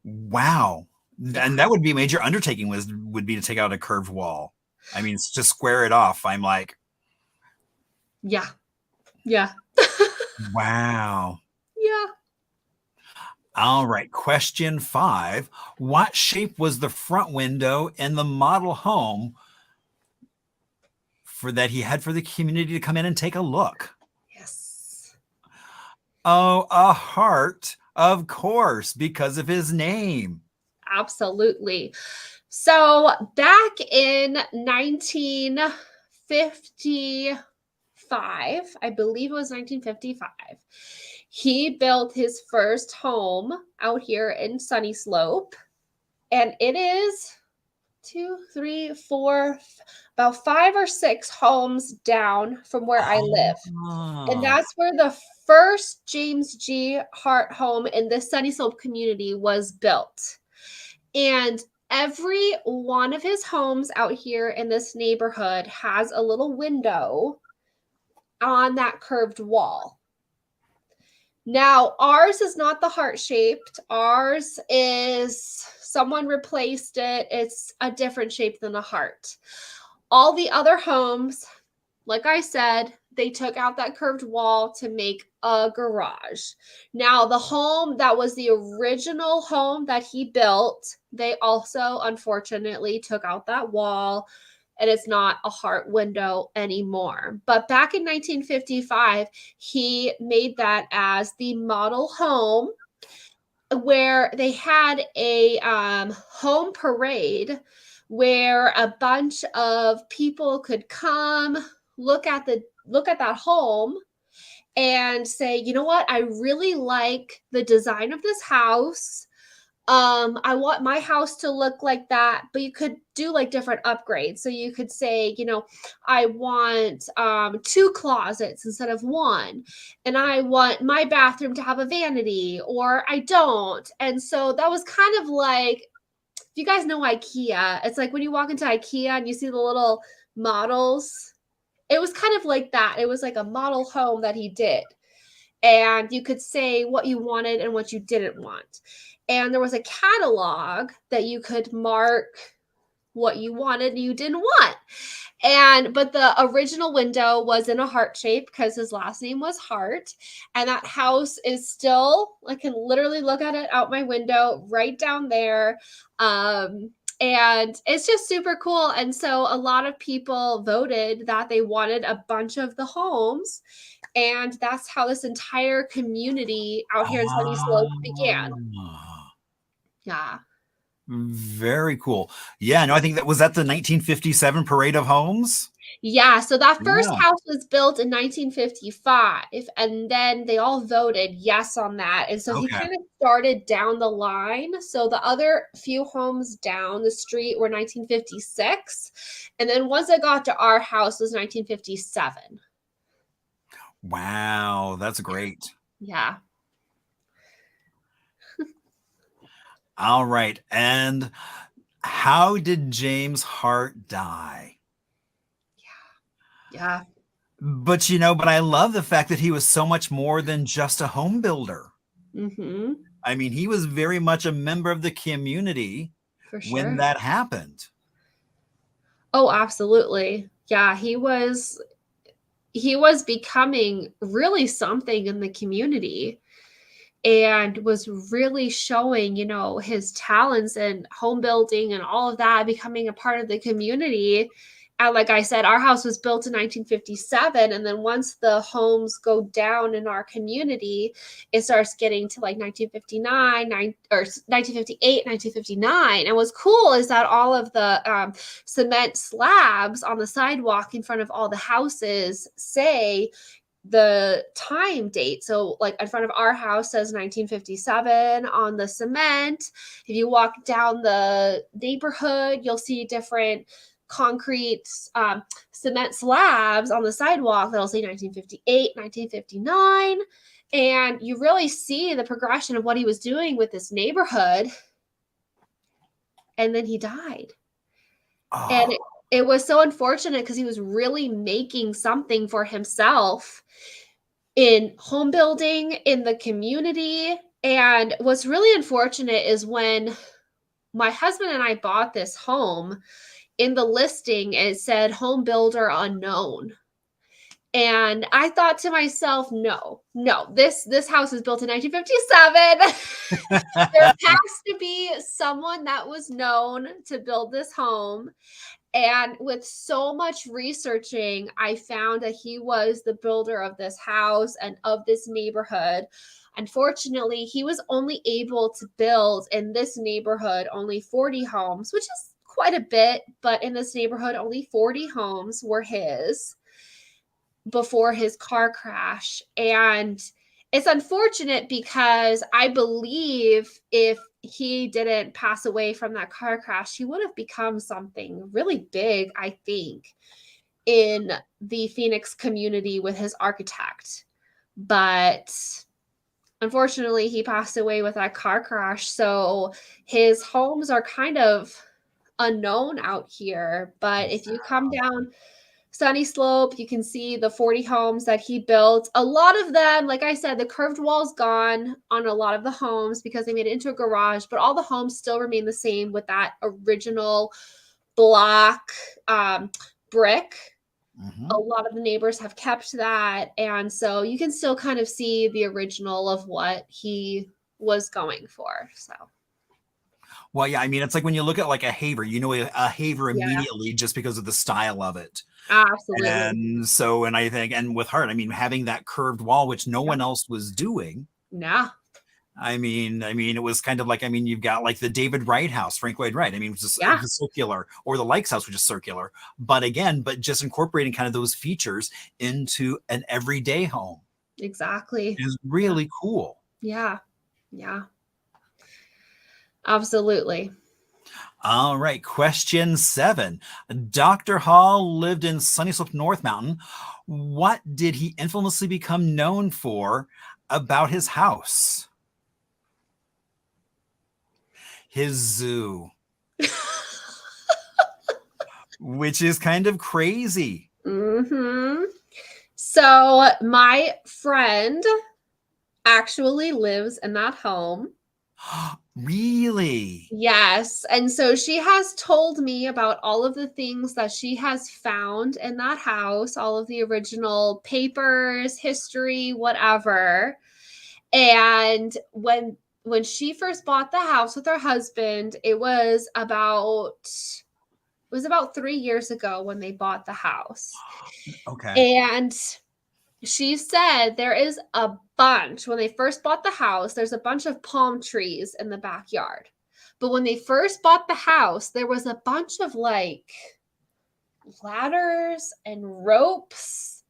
[SPEAKER 3] Wow.
[SPEAKER 4] Yeah.
[SPEAKER 3] And that would be a major undertaking, would be to take out a curved wall. I mean, to square it off. I'm like,
[SPEAKER 4] Yeah. Yeah.
[SPEAKER 3] wow.
[SPEAKER 4] Yeah.
[SPEAKER 3] All right. Question 5. What shape was the front window in the model home that he had for the community to come in and take a look?
[SPEAKER 4] Yes.
[SPEAKER 3] Oh, a heart, of course, because of his name.
[SPEAKER 4] Absolutely. So back in 1955, I believe it was 1955, he built his first home out here in Sunny Slope. And it is 2, 3, 4, about 5 or 6 homes down from where I live. And
[SPEAKER 3] Ah.
[SPEAKER 4] that's where the first James G. Hart home in the Sunny Slope community was built. And every one of his homes out here in this neighborhood has a little window on that curved wall. Now, ours is not the heart shaped. Ours is, someone replaced it. It's a different shape than a heart. All the other homes, like I said, they took out that curved wall to make a garage. Now, the home that was the original home that he built, they also unfortunately took out that wall, and it's not a heart window anymore. But back in 1955, he made that as the model home, where they had a home parade where a bunch of people could come look at that home and say, you know what, I really like the design of this house. I want my house to look like that. But you could do like different upgrades. So you could say, I want 2 closets instead of 1, and I want my bathroom to have a vanity, or I don't. And so that was kind of like, if you guys know IKEA, it's like when you walk into IKEA and you see the little models, it was kind of like that. It was like a model home that he did. And you could say what you wanted and what you didn't want. And there was a catalog that you could mark what you wanted and you didn't want. But the original window was in a heart shape because his last name was Hart. And that house is still, I can literally look at it out my window right down there. And it's just super cool. And so a lot of people voted that they wanted a bunch of the homes. And that's how this entire community out here in Sunny Slope began.
[SPEAKER 3] Ah.
[SPEAKER 4] Yeah.
[SPEAKER 3] Very cool. Yeah, no, I think that was at the 1957 Parade of Homes.
[SPEAKER 4] Yeah. So that first
[SPEAKER 3] Yeah.
[SPEAKER 4] house was built in 1955. And then they all voted yes on that. And so he
[SPEAKER 3] Okay.
[SPEAKER 4] kind of started down the line. So the other few homes down the street were 1956. And then once it got to our house was 1957.
[SPEAKER 3] Wow, that's great.
[SPEAKER 4] Yeah.
[SPEAKER 3] All right. And how did James Hart die?
[SPEAKER 4] Yeah.
[SPEAKER 3] But I love the fact that he was so much more than just a home builder.
[SPEAKER 4] Mm-hmm.
[SPEAKER 3] I mean, he was very much a member of the community
[SPEAKER 4] For
[SPEAKER 3] when
[SPEAKER 4] sure.
[SPEAKER 3] that happened.
[SPEAKER 4] Oh, absolutely. Yeah, he was becoming really something in the community and was really showing, his talents in home building and all of that, becoming a part of the community. And like I said, our house was built in 1957. And then once the homes go down in our community, it starts getting to like 1959, 1958, 1959. And what's cool is that all of the cement slabs on the sidewalk in front of all the houses say the time date. So like in front of our house says 1957 on the cement. If you walk down the neighborhood, you'll see different concrete cement slabs on the sidewalk that'll say 1958, 1959. And you really see the progression of what he was doing with this neighborhood. And then he died. And it was so unfortunate because he was really making something for himself in home building, in the community. And what's really unfortunate is when my husband and I bought this home, in the listing, it said home builder unknown. And I thought to myself, no, this house was built in 1957. There has to be someone that was known to build this home. And with so much researching, I found that he was the builder of this house and of this neighborhood. Unfortunately, he was only able to build in this neighborhood only 40 homes, which is quite a bit, but in this neighborhood, only 40 homes were his before his car crash. And it's unfortunate because I believe if he didn't pass away from that car crash, he would have become something really big, I think, in the Phoenix community with his architect. But unfortunately, he passed away with that car crash. So his homes are kind of unknown out here. But if you come down Sunny Slope, you can see the 40 homes that he built. A lot of them, like I said, the curved wall's gone on a lot of the homes because they made it into a garage, but all the homes still remain the same with that original block brick. A lot of the neighbors have kept that. And so you can still kind of see the original of what he was going for. So.
[SPEAKER 3] Well, yeah, I mean, it's like when you look at like a Haver, you know a Haver
[SPEAKER 4] Yeah,
[SPEAKER 3] immediately just because of the style of it.
[SPEAKER 4] absolutely.
[SPEAKER 3] And so, and I think, and with Hart, I mean, having that curved wall, which no one else was doing.
[SPEAKER 4] Yeah.
[SPEAKER 3] I mean, it was kind of like, I mean, you've got like the David Wright house, Frank Lloyd Wright. I mean, it was circular, or the Likes house, which is circular. But again, just incorporating kind of those features into an everyday home
[SPEAKER 4] Exactly.
[SPEAKER 3] is really cool.
[SPEAKER 4] Yeah. Yeah. Absolutely.
[SPEAKER 3] All right, question 7. Dr. Hall lived in Sunny Slope North Mountain. What did he infamously become known for about his house? His zoo. Which is kind of crazy.
[SPEAKER 4] Mm-hmm. So my friend actually lives in that home.
[SPEAKER 3] Really?
[SPEAKER 4] Yes. And so she has told me about all of the things that she has found in that house, all of the original papers, history, whatever. And when she first bought the house with her husband, it was about 3 years ago when they bought the house.
[SPEAKER 3] Okay.
[SPEAKER 4] And she said there is a bunch, when they first bought the house, there's a bunch of palm trees in the backyard. But when they first bought the house, there was a bunch of like ladders and ropes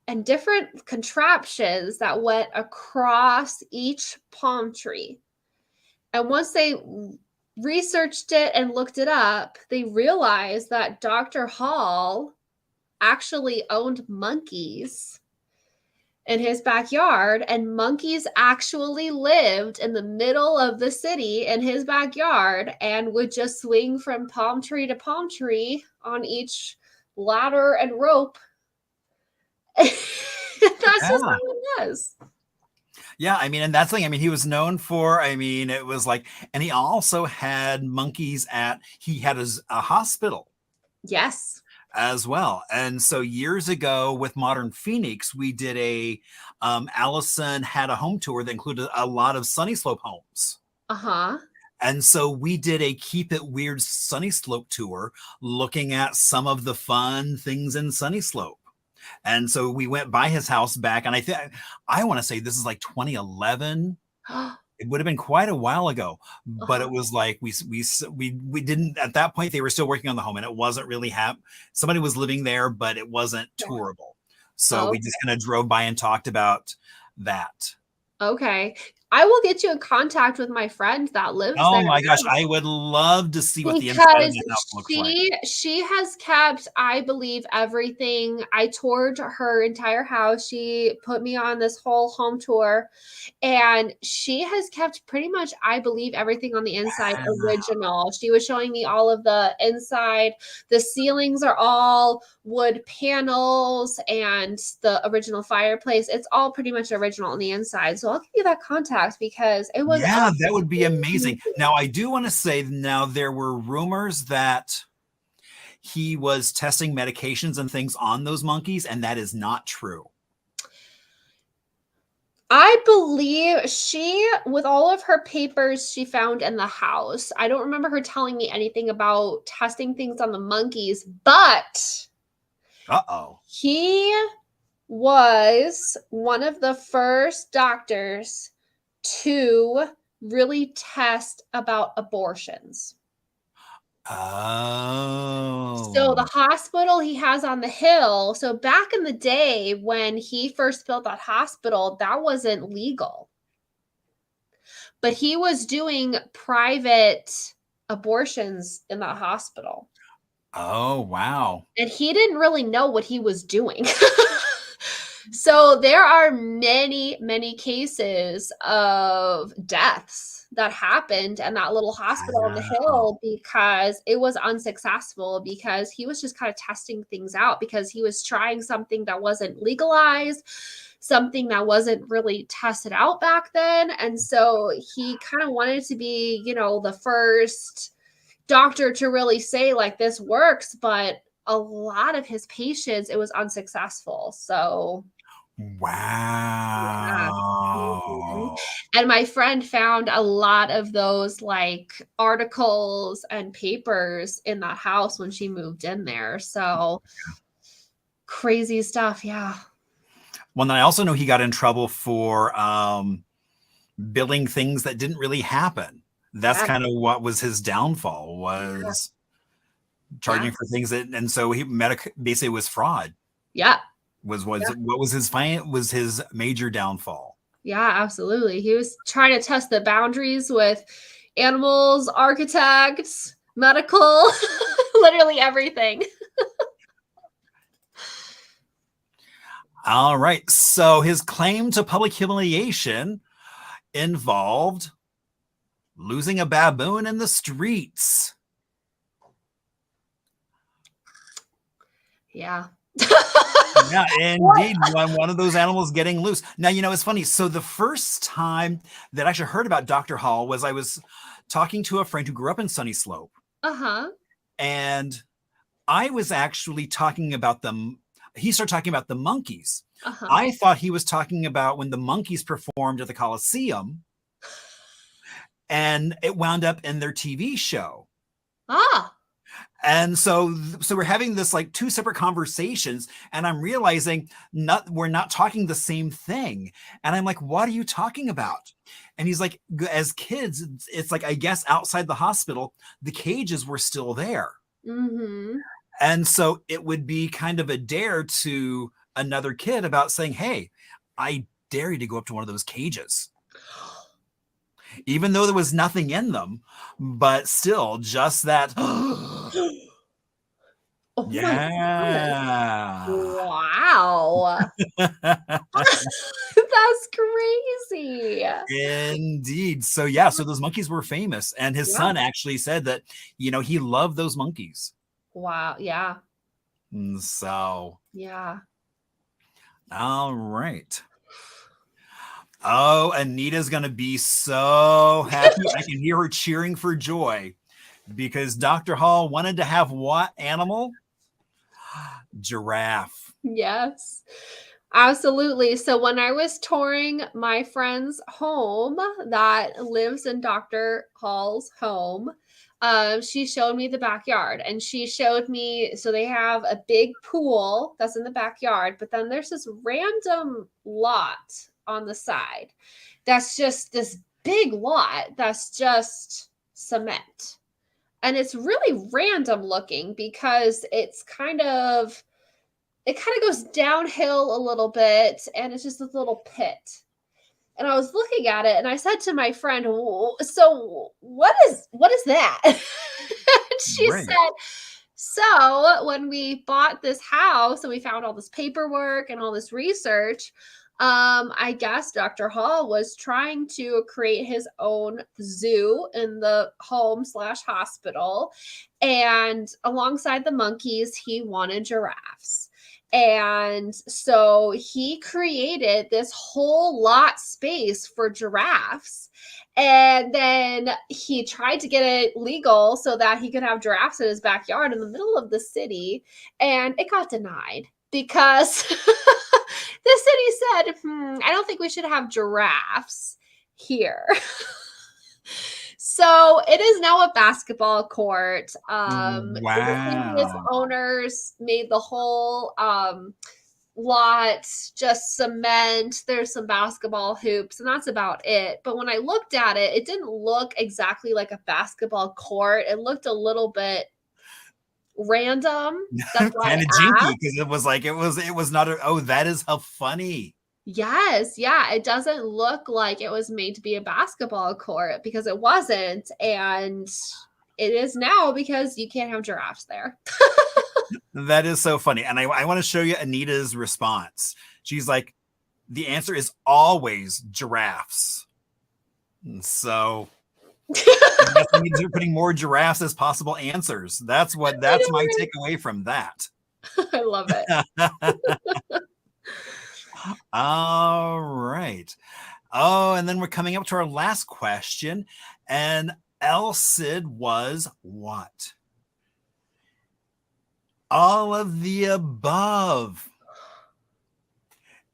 [SPEAKER 4] and different contraptions that went across each palm tree. And once they researched it and looked it up, they realized that Dr. Hall actually owned monkeys in his backyard, and monkeys actually lived in the middle of the city in his backyard and would just swing from palm tree to palm tree on each ladder and rope. That's just how it does.
[SPEAKER 3] Yeah, I mean, and that's the thing. I mean, he was known for, I mean, it was like, and he also had monkeys he had a hospital.
[SPEAKER 4] Yes.
[SPEAKER 3] as well. And so years ago with Modern Phoenix, we did Allison had a home tour that included a lot of Sunny Slope homes.
[SPEAKER 4] Uh-huh.
[SPEAKER 3] And so we did a Keep It Weird Sunny Slope tour, looking at some of the fun things in Sunny Slope. And so we went by his house back, and I want to say this is like 2011. It would have been quite a while ago, but it was like we didn't, at that point they were still working on the home, and it wasn't really somebody was living there, but it wasn't tourable. So we just kind of drove by and talked about that.
[SPEAKER 4] Okay. I will get you in contact with my friend that lives there.
[SPEAKER 3] Oh my gosh, I would love to see what the inside of the house looks like.
[SPEAKER 4] She has kept, I believe, everything. I toured her entire house. She put me on this whole home tour, and she has kept pretty much, I believe, everything on the inside original. She was showing me all of the inside. The ceilings are all wood panels, and the original fireplace. It's all pretty much original on the inside. So I'll give you that contact because it was
[SPEAKER 3] that would be amazing. Now I do want to say, now there were rumors that he was testing medications and things on those monkeys, and that is not true.
[SPEAKER 4] I believe she, with all of her papers she found in the house, I don't remember her telling me anything about testing things on the monkeys, but he was one of the first doctors to really test about abortions.
[SPEAKER 3] Oh.
[SPEAKER 4] So the hospital he has on the hill, so back in the day when he first built that hospital, that wasn't legal. But he was doing private abortions in that hospital.
[SPEAKER 3] Oh, wow.
[SPEAKER 4] And he didn't really know what he was doing. So there are many, many cases of deaths that happened in that little hospital on the hill because it was unsuccessful, because he was just kind of testing things out, because he was trying something that wasn't legalized, something that wasn't really tested out back then. And so he kind of wanted to be, the first doctor to really say, like, this works, but a lot of his patients, it was unsuccessful. So
[SPEAKER 3] wow.
[SPEAKER 4] Yeah. And my friend found a lot of those like articles and papers in that house when she moved in there. So crazy stuff. Yeah.
[SPEAKER 3] Well, and I also know he got in trouble for billing things that didn't really happen. That's kind of what was his downfall, was charging for things that, and so he basically was fraud.
[SPEAKER 4] Yeah.
[SPEAKER 3] What was his major downfall?
[SPEAKER 4] Yeah, absolutely. He was trying to test the boundaries with animals, architects, medical, literally everything.
[SPEAKER 3] All right. So his claim to public humiliation involved losing a baboon in the streets.
[SPEAKER 4] Yeah.
[SPEAKER 3] Yeah, indeed. One of those animals getting loose. Now, it's funny. So the first time that I actually heard about Dr. Hall was I was talking to a friend who grew up in Sunny Slope.
[SPEAKER 4] Uh-huh.
[SPEAKER 3] And I was actually talking about them. He started talking about the monkeys.
[SPEAKER 4] Uh-huh.
[SPEAKER 3] I thought he was talking about when the monkeys performed at the Coliseum, and it wound up in their TV show. And so we're having this like two separate conversations, and I'm realizing we're not talking the same thing. And I'm like, what are you talking about? And he's like, as kids, it's like, I guess outside the hospital, the cages were still there.
[SPEAKER 4] Mm-hmm.
[SPEAKER 3] And so it would be kind of a dare to another kid about saying, hey, I dare you to go up to one of those cages. Even though there was nothing in them, but still just that.
[SPEAKER 4] Oh
[SPEAKER 3] yeah.
[SPEAKER 4] Wow. That's crazy.
[SPEAKER 3] Indeed. So so those monkeys were famous, and his son actually said that, he loved those monkeys.
[SPEAKER 4] Wow. Yeah.
[SPEAKER 3] So.
[SPEAKER 4] Yeah.
[SPEAKER 3] All right. Oh, Anita's going to be so happy. I can hear her cheering for joy. because Dr. Hall wanted to have what animal? Giraffe.
[SPEAKER 4] Yes, absolutely. So when I was touring my friend's home that lives in Dr. Hall's home, she showed me the backyard and she showed me, so they have a big pool that's in the backyard, but then there's this random lot on the side that's just this big lot that's just cement. And it's really random looking because it kind of goes downhill a little bit and it's just this little pit. And I was looking at it and I said to my friend, so what is that? And she
[SPEAKER 3] Right.
[SPEAKER 4] said, so when we bought this house and we found all this paperwork and all this research, I guess Dr. Hall was trying to create his own zoo in the home slash hospital. And alongside the monkeys, he wanted giraffes. And so he created this whole lot space for giraffes. And then he tried to get it legal so that he could have giraffes in his backyard in the middle of the city. And it got denied because the city said, I don't think we should have giraffes here. So it is now a basketball court. The previous
[SPEAKER 3] Wow.
[SPEAKER 4] owners made the whole lot just cement. There's some basketball hoops, and that's about it. But when I looked at it, it didn't look exactly like a basketball court. It looked a little bit random. That's why
[SPEAKER 3] Kind of
[SPEAKER 4] I
[SPEAKER 3] jinky
[SPEAKER 4] asked.
[SPEAKER 3] because it was not a, oh, that is how funny.
[SPEAKER 4] Yes, yeah, it doesn't look like it was made to be a basketball court because it wasn't, and it is now because you can't have giraffes there.
[SPEAKER 3] That is so funny. And I want to show you Anita's response. She's like, the answer is always giraffes. And so I guess we need to putting more giraffes as possible answers. That's my takeaway from that.
[SPEAKER 4] I love it.
[SPEAKER 3] All right. Oh, and then we're coming up to our last question. And El Cid was what? All of the above.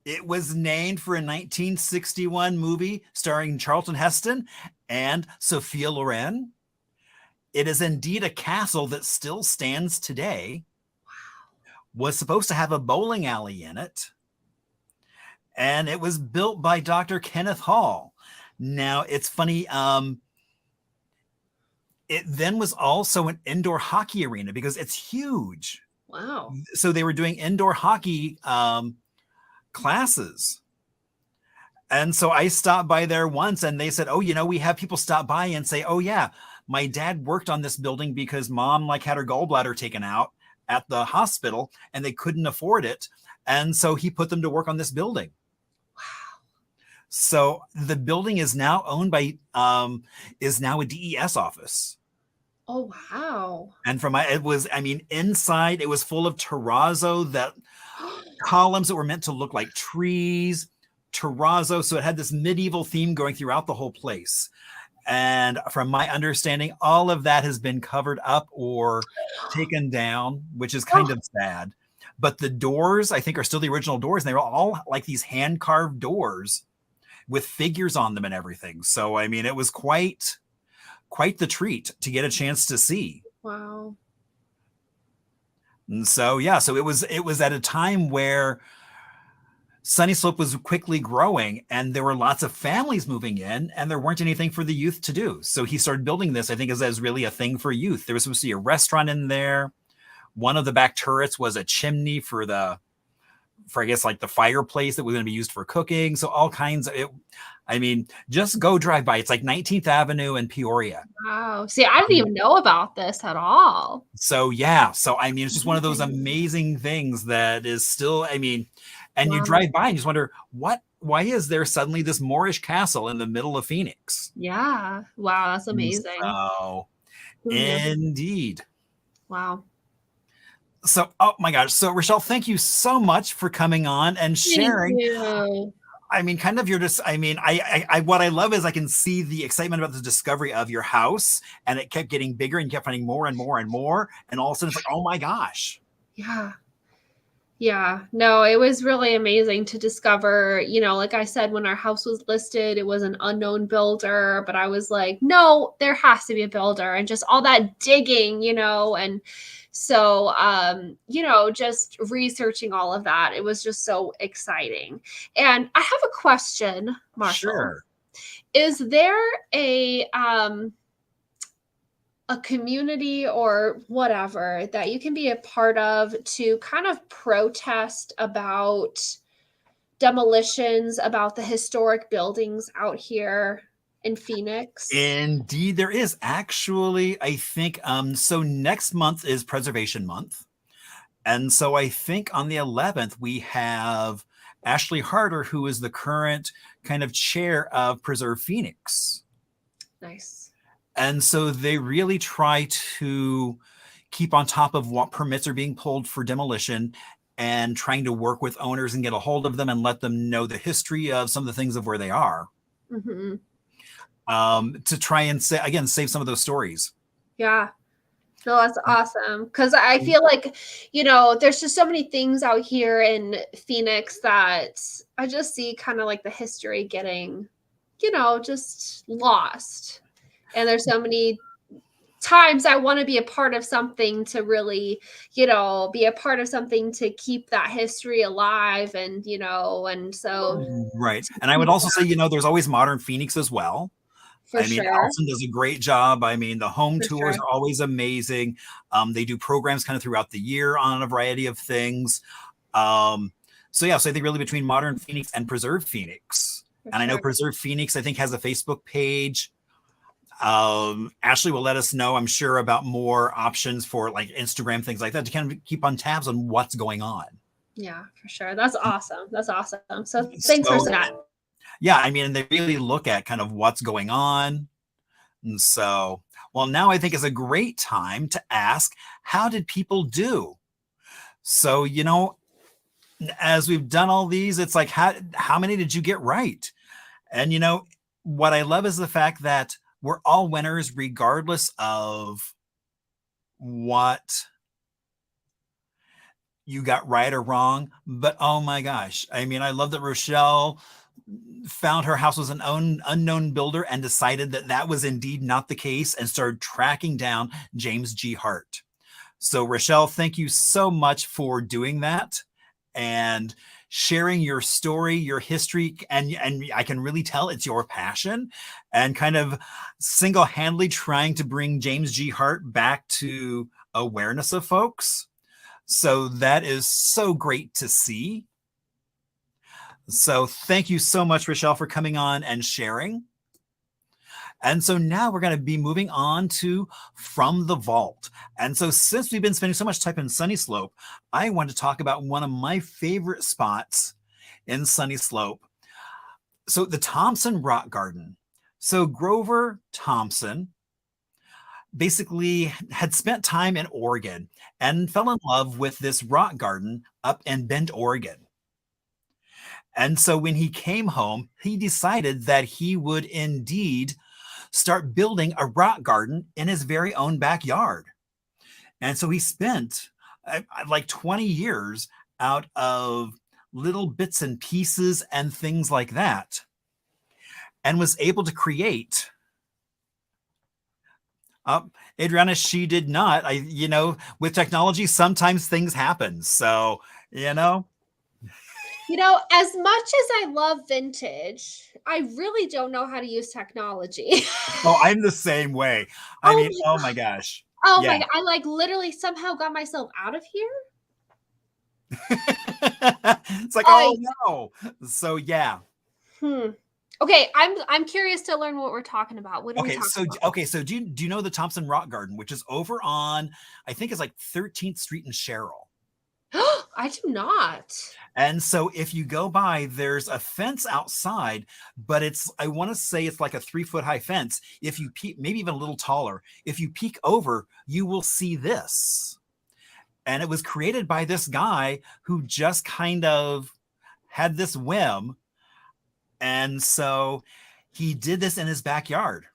[SPEAKER 3] It was named for a 1961 movie starring Charlton Heston and Sophia Loren. It is indeed a castle that still stands today. Was supposed to have a bowling alley in it. And it was built by Dr. Kenneth Hall. Now, it's funny. It then was also an indoor hockey arena because it's huge.
[SPEAKER 4] Wow.
[SPEAKER 3] So they were doing indoor hockey classes. And so I stopped by there once and they said, oh, we have people stop by and say, oh, yeah, my dad worked on this building because mom had her gallbladder taken out at the hospital and they couldn't afford it. And so he put them to work on this building. So the building is now owned by, is now a DES office.
[SPEAKER 4] Oh, wow.
[SPEAKER 3] And inside it was full of terrazzo, that columns that were meant to look like trees, terrazzo. So it had this medieval theme going throughout the whole place. And from my understanding, all of that has been covered up or taken down, which is kind of sad. But the doors, I think, are still the original doors. And they were all like these hand-carved doors with figures on them and everything. So, it was quite the treat to get a chance to see.
[SPEAKER 4] Wow.
[SPEAKER 3] And so, yeah, so it was at a time where Sunny Slope was quickly growing and there were lots of families moving in and there weren't anything for the youth to do. So he started building this, I think, as really a thing for youth. There was supposed to be a restaurant in there. One of the back turrets was a chimney for I guess like the fireplace that was going to be used for cooking. So all kinds of just go drive by. It's like 19th Avenue in Peoria.
[SPEAKER 4] Wow. See, I didn't even know about this at all.
[SPEAKER 3] So yeah. So it's just one of those amazing things that is still, and you drive by and you just wonder why is there suddenly this Moorish castle in the middle of Phoenix?
[SPEAKER 4] Yeah. Wow. That's amazing.
[SPEAKER 3] So, indeed.
[SPEAKER 4] Wow.
[SPEAKER 3] So, oh my gosh. So Rochelle, thank you so much for coming on and sharing I mean, kind of you're just, I mean, what I love is I can see the excitement about the discovery of your house, and it kept getting bigger and you kept finding more and more and more. And all of a sudden it's like, oh my gosh.
[SPEAKER 4] Yeah. Yeah, no, it was really amazing to discover, like I said, when our house was listed, it was an unknown builder, but I was like, no, there has to be a builder, and just all that digging, and so, just researching all of that, it was just so exciting. And I have a question, Marshall.
[SPEAKER 3] Sure.
[SPEAKER 4] Is there a community or whatever that you can be a part of to kind of protest about demolitions, about the historic buildings out here in Phoenix?
[SPEAKER 3] Indeed, there is actually, I think, so next month is Preservation Month. And so I think on the 11th, we have Ashley Harder, who is the current kind of chair of Preserve Phoenix.
[SPEAKER 4] Nice.
[SPEAKER 3] And so they really try to keep on top of what permits are being pulled for demolition, and trying to work with owners and get a hold of them and let them know the history of some of the things of where they are.
[SPEAKER 4] Mm-hmm.
[SPEAKER 3] To try and save some of those stories.
[SPEAKER 4] Yeah. No, that's awesome. Because I feel like, there's just so many things out here in Phoenix that I just see kind of like the history getting, just lost. And there's so many times I want to be a part of something to really, be a part of something to keep that history alive. And, and so.
[SPEAKER 3] Right. And I would also say, there's always Modern Phoenix as well.
[SPEAKER 4] For sure.
[SPEAKER 3] Allison does a great job. I mean, the home tours
[SPEAKER 4] sure.
[SPEAKER 3] are always amazing. They do programs kind of throughout the year on a variety of things. So I think really between Modern Phoenix and Preserve Phoenix. And I know Preserve Phoenix, I think, has a Facebook page. Ashley will let us know, I'm sure, about more options for like Instagram, things like that, to kind of keep on tabs on what's going on.
[SPEAKER 4] Yeah, for sure. That's awesome. So thanks for that.
[SPEAKER 3] Yeah, I mean, they really look at kind of what's going on. And so, well, now I think is a great time to ask, how did people do? So, as we've done all these, it's like, how many did you get right? And, what I love is the fact that we're all winners regardless of what you got right or wrong. But oh my gosh, I mean, I love that Rochelle found her house was an unknown builder and decided that that was indeed not the case, and started tracking down James G. Hart. So Rochelle, thank you so much for doing that and sharing your story, your history, and I can really tell it's your passion, and kind of single-handedly trying to bring James G. Hart back to awareness of folks. So that is so great to see. So thank you so much, Rochelle, for coming on and sharing. And so now we're going to be moving on to From the Vault. And so since we've been spending so much time in Sunny Slope, I want to talk about one of my favorite spots in Sunny Slope. So the Thompson Rock Garden. So Grover Thompson basically had spent time in Oregon and fell in love with this rock garden up in Bend, Oregon. And so when he came home, he decided that he would indeed start building a rock garden in his very own backyard. And so he spent like 20 years out of little bits and pieces and things like that, and was able to create. Adriana, she did not. With technology, sometimes things happen. So,
[SPEAKER 4] as much as I love vintage, I really don't know how to use technology.
[SPEAKER 3] Oh, I'm the same way. I mean, oh my gosh.
[SPEAKER 4] Oh my God. I literally somehow got myself out of here.
[SPEAKER 3] It's like, oh no. So yeah.
[SPEAKER 4] Okay, I'm curious to learn what we're talking about. What are we talking about?
[SPEAKER 3] Okay, so do you know the Thompson Rock Garden, which is over on, I think it's like 13th Street in Sherrill?
[SPEAKER 4] I do not.
[SPEAKER 3] And so if you go by, there's a fence outside, but I want to say it's like a 3-foot high fence. If you peek, maybe even a little taller, if you peek over, you will see this. And it was created by this guy who just kind of had this whim And so he did this in his backyard,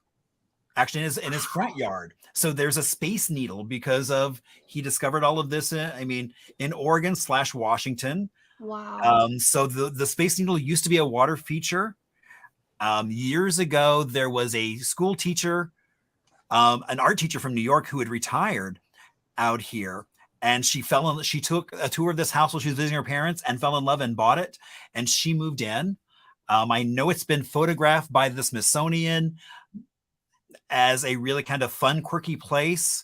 [SPEAKER 3] actually in his front yard. So there's a Space Needle because of he discovered all of this in Oregon/Washington.
[SPEAKER 4] Wow.
[SPEAKER 3] So the Space Needle used to be a water feature. Years ago, there was a school teacher, an art teacher from New York who had retired out here, and she took a tour of this house while she was visiting her parents and fell in love and bought it, and she moved in. I know it's been photographed by the Smithsonian as a really kind of fun, quirky place.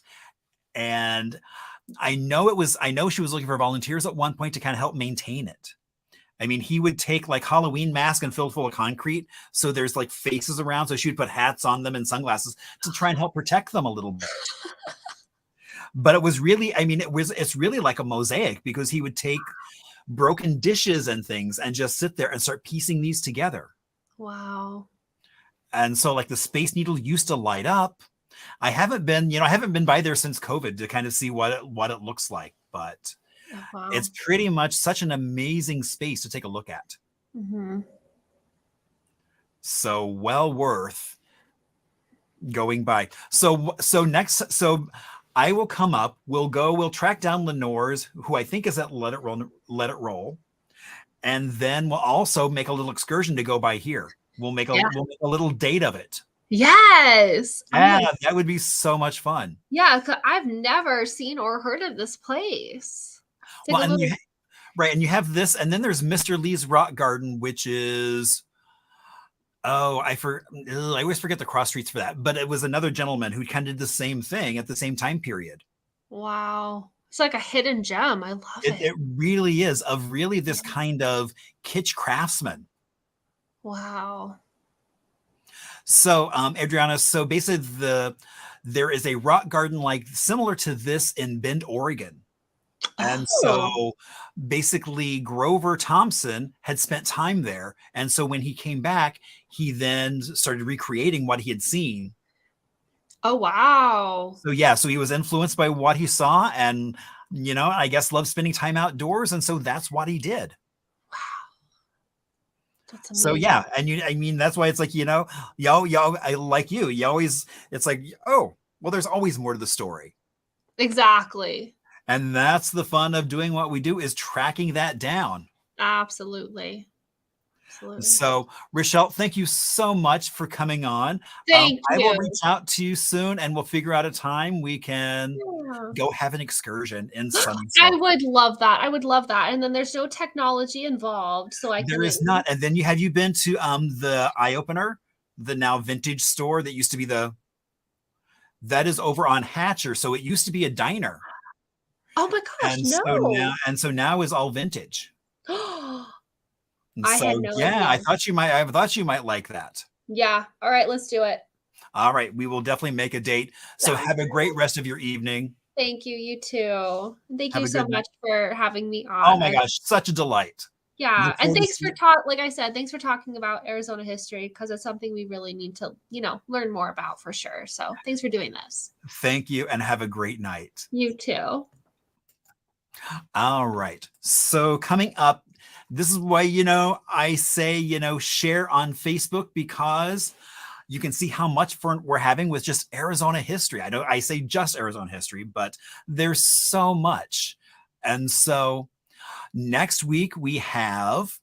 [SPEAKER 3] And I know she was looking for volunteers at one point to kind of help maintain it. I mean, he would take like Halloween mask and fill it full of concrete. So there's like faces around. So she would put hats on them and sunglasses to try and help protect them a little bit. But it was really, it's really like a mosaic, because he would take broken dishes and things and just sit there and start piecing these together.
[SPEAKER 4] Wow.
[SPEAKER 3] And so like the Space Needle used to light up. I haven't been by there since COVID to kind of see what it looks like, but
[SPEAKER 4] wow.
[SPEAKER 3] It's pretty much such an amazing space to take a look at.
[SPEAKER 4] Mm-hmm.
[SPEAKER 3] So well worth going by. So I will come up, we'll track down Lenore's, who I think is at Let It Roll. And then we'll also make a little excursion to go by here. We'll make a little date of it.
[SPEAKER 4] Yes.
[SPEAKER 3] Yeah, that would be so much fun.
[SPEAKER 4] Yeah, 'cause I've never seen or heard of this place.
[SPEAKER 3] Well, and you have this, and then there's Mr. Lee's Rock Garden, which is, I always forget the cross streets for that, but it was another gentleman who kind of did the same thing at the same time period.
[SPEAKER 4] Wow. It's like a hidden gem. I love it.
[SPEAKER 3] It really is, of really this kind of kitsch craftsman.
[SPEAKER 4] Wow.
[SPEAKER 3] So, Adriana, so basically there is a rock garden like similar to this in Bend, Oregon. And so basically Grover Thompson had spent time there. And so when he came back, he then started recreating what he had seen.
[SPEAKER 4] Oh, wow.
[SPEAKER 3] So he was influenced by what he saw, and, I guess loved spending time outdoors. And so that's what he did.
[SPEAKER 4] Wow. That's amazing.
[SPEAKER 3] So yeah. And that's why it's like, y'all, I like you always, it's like, oh, well, there's always more to the story.
[SPEAKER 4] Exactly.
[SPEAKER 3] And that's the fun of doing what we do, is tracking that down.
[SPEAKER 4] Absolutely.
[SPEAKER 3] So, Rochelle, thank you so much for coming on.
[SPEAKER 4] Thank you.
[SPEAKER 3] I will reach out to you soon, and we'll figure out a time we can go have an excursion in sunny.
[SPEAKER 4] I would love that. And then there's no technology involved, so
[SPEAKER 3] There is not. And then have you been to the Eye Opener, the now vintage store that used to be that is over on Hatcher. So it used to be a diner.
[SPEAKER 4] Oh my gosh, no.
[SPEAKER 3] So now is all vintage.
[SPEAKER 4] I had no idea.
[SPEAKER 3] I thought you might like that.
[SPEAKER 4] Yeah. All right, let's do it.
[SPEAKER 3] All right, we will definitely make a date. So have a great rest of your evening.
[SPEAKER 4] Thank you. You too. Thank you so much for having me on.
[SPEAKER 3] Oh my gosh, such a delight.
[SPEAKER 4] Yeah, and thanks for like I said, thanks for talking about Arizona history, because it's something we really need to, learn more about for sure. So thanks for doing this.
[SPEAKER 3] Thank you, and have a great night.
[SPEAKER 4] You too.
[SPEAKER 3] All right. So coming up, this is why, I say, share on Facebook, because you can see how much fun we're having with just Arizona history. I know I say just Arizona history, but there's so much. And so next week we have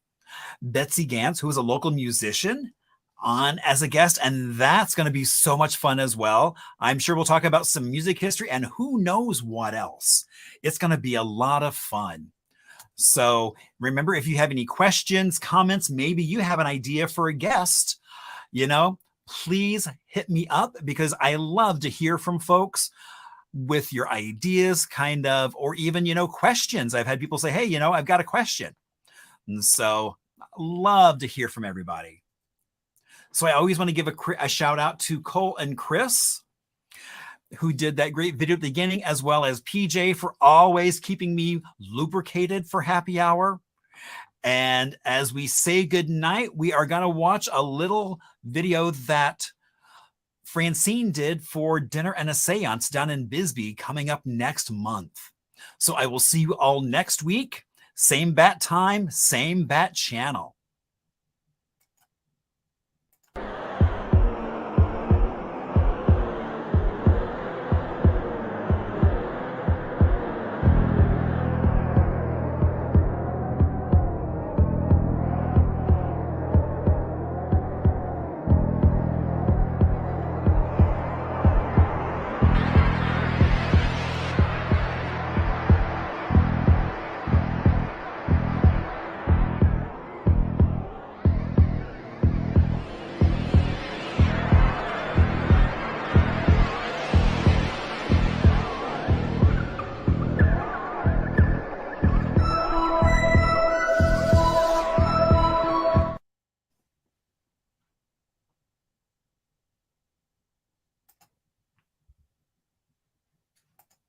[SPEAKER 3] Betsy Gantz, who is a local musician, on as a guest, and that's going to be so much fun as well. I'm sure we'll talk about some music history and who knows what else. It's going to be a lot of fun. So remember, if you have any questions, comments, maybe you have an idea for a guest, please hit me up, because I love to hear from folks with your ideas, kind of, or even, questions. I've had people say, hey, I've got a question. And so love to hear from everybody. So I always want to give a shout out to Cole and Chris, who did that great video at the beginning, as well as PJ for always keeping me lubricated for happy hour. And as we say goodnight, we are going to watch a little video that Francine did for Dinner and a Seance down in Bisbee coming up next month. So I will see you all next week. Same bat time, same bat channel.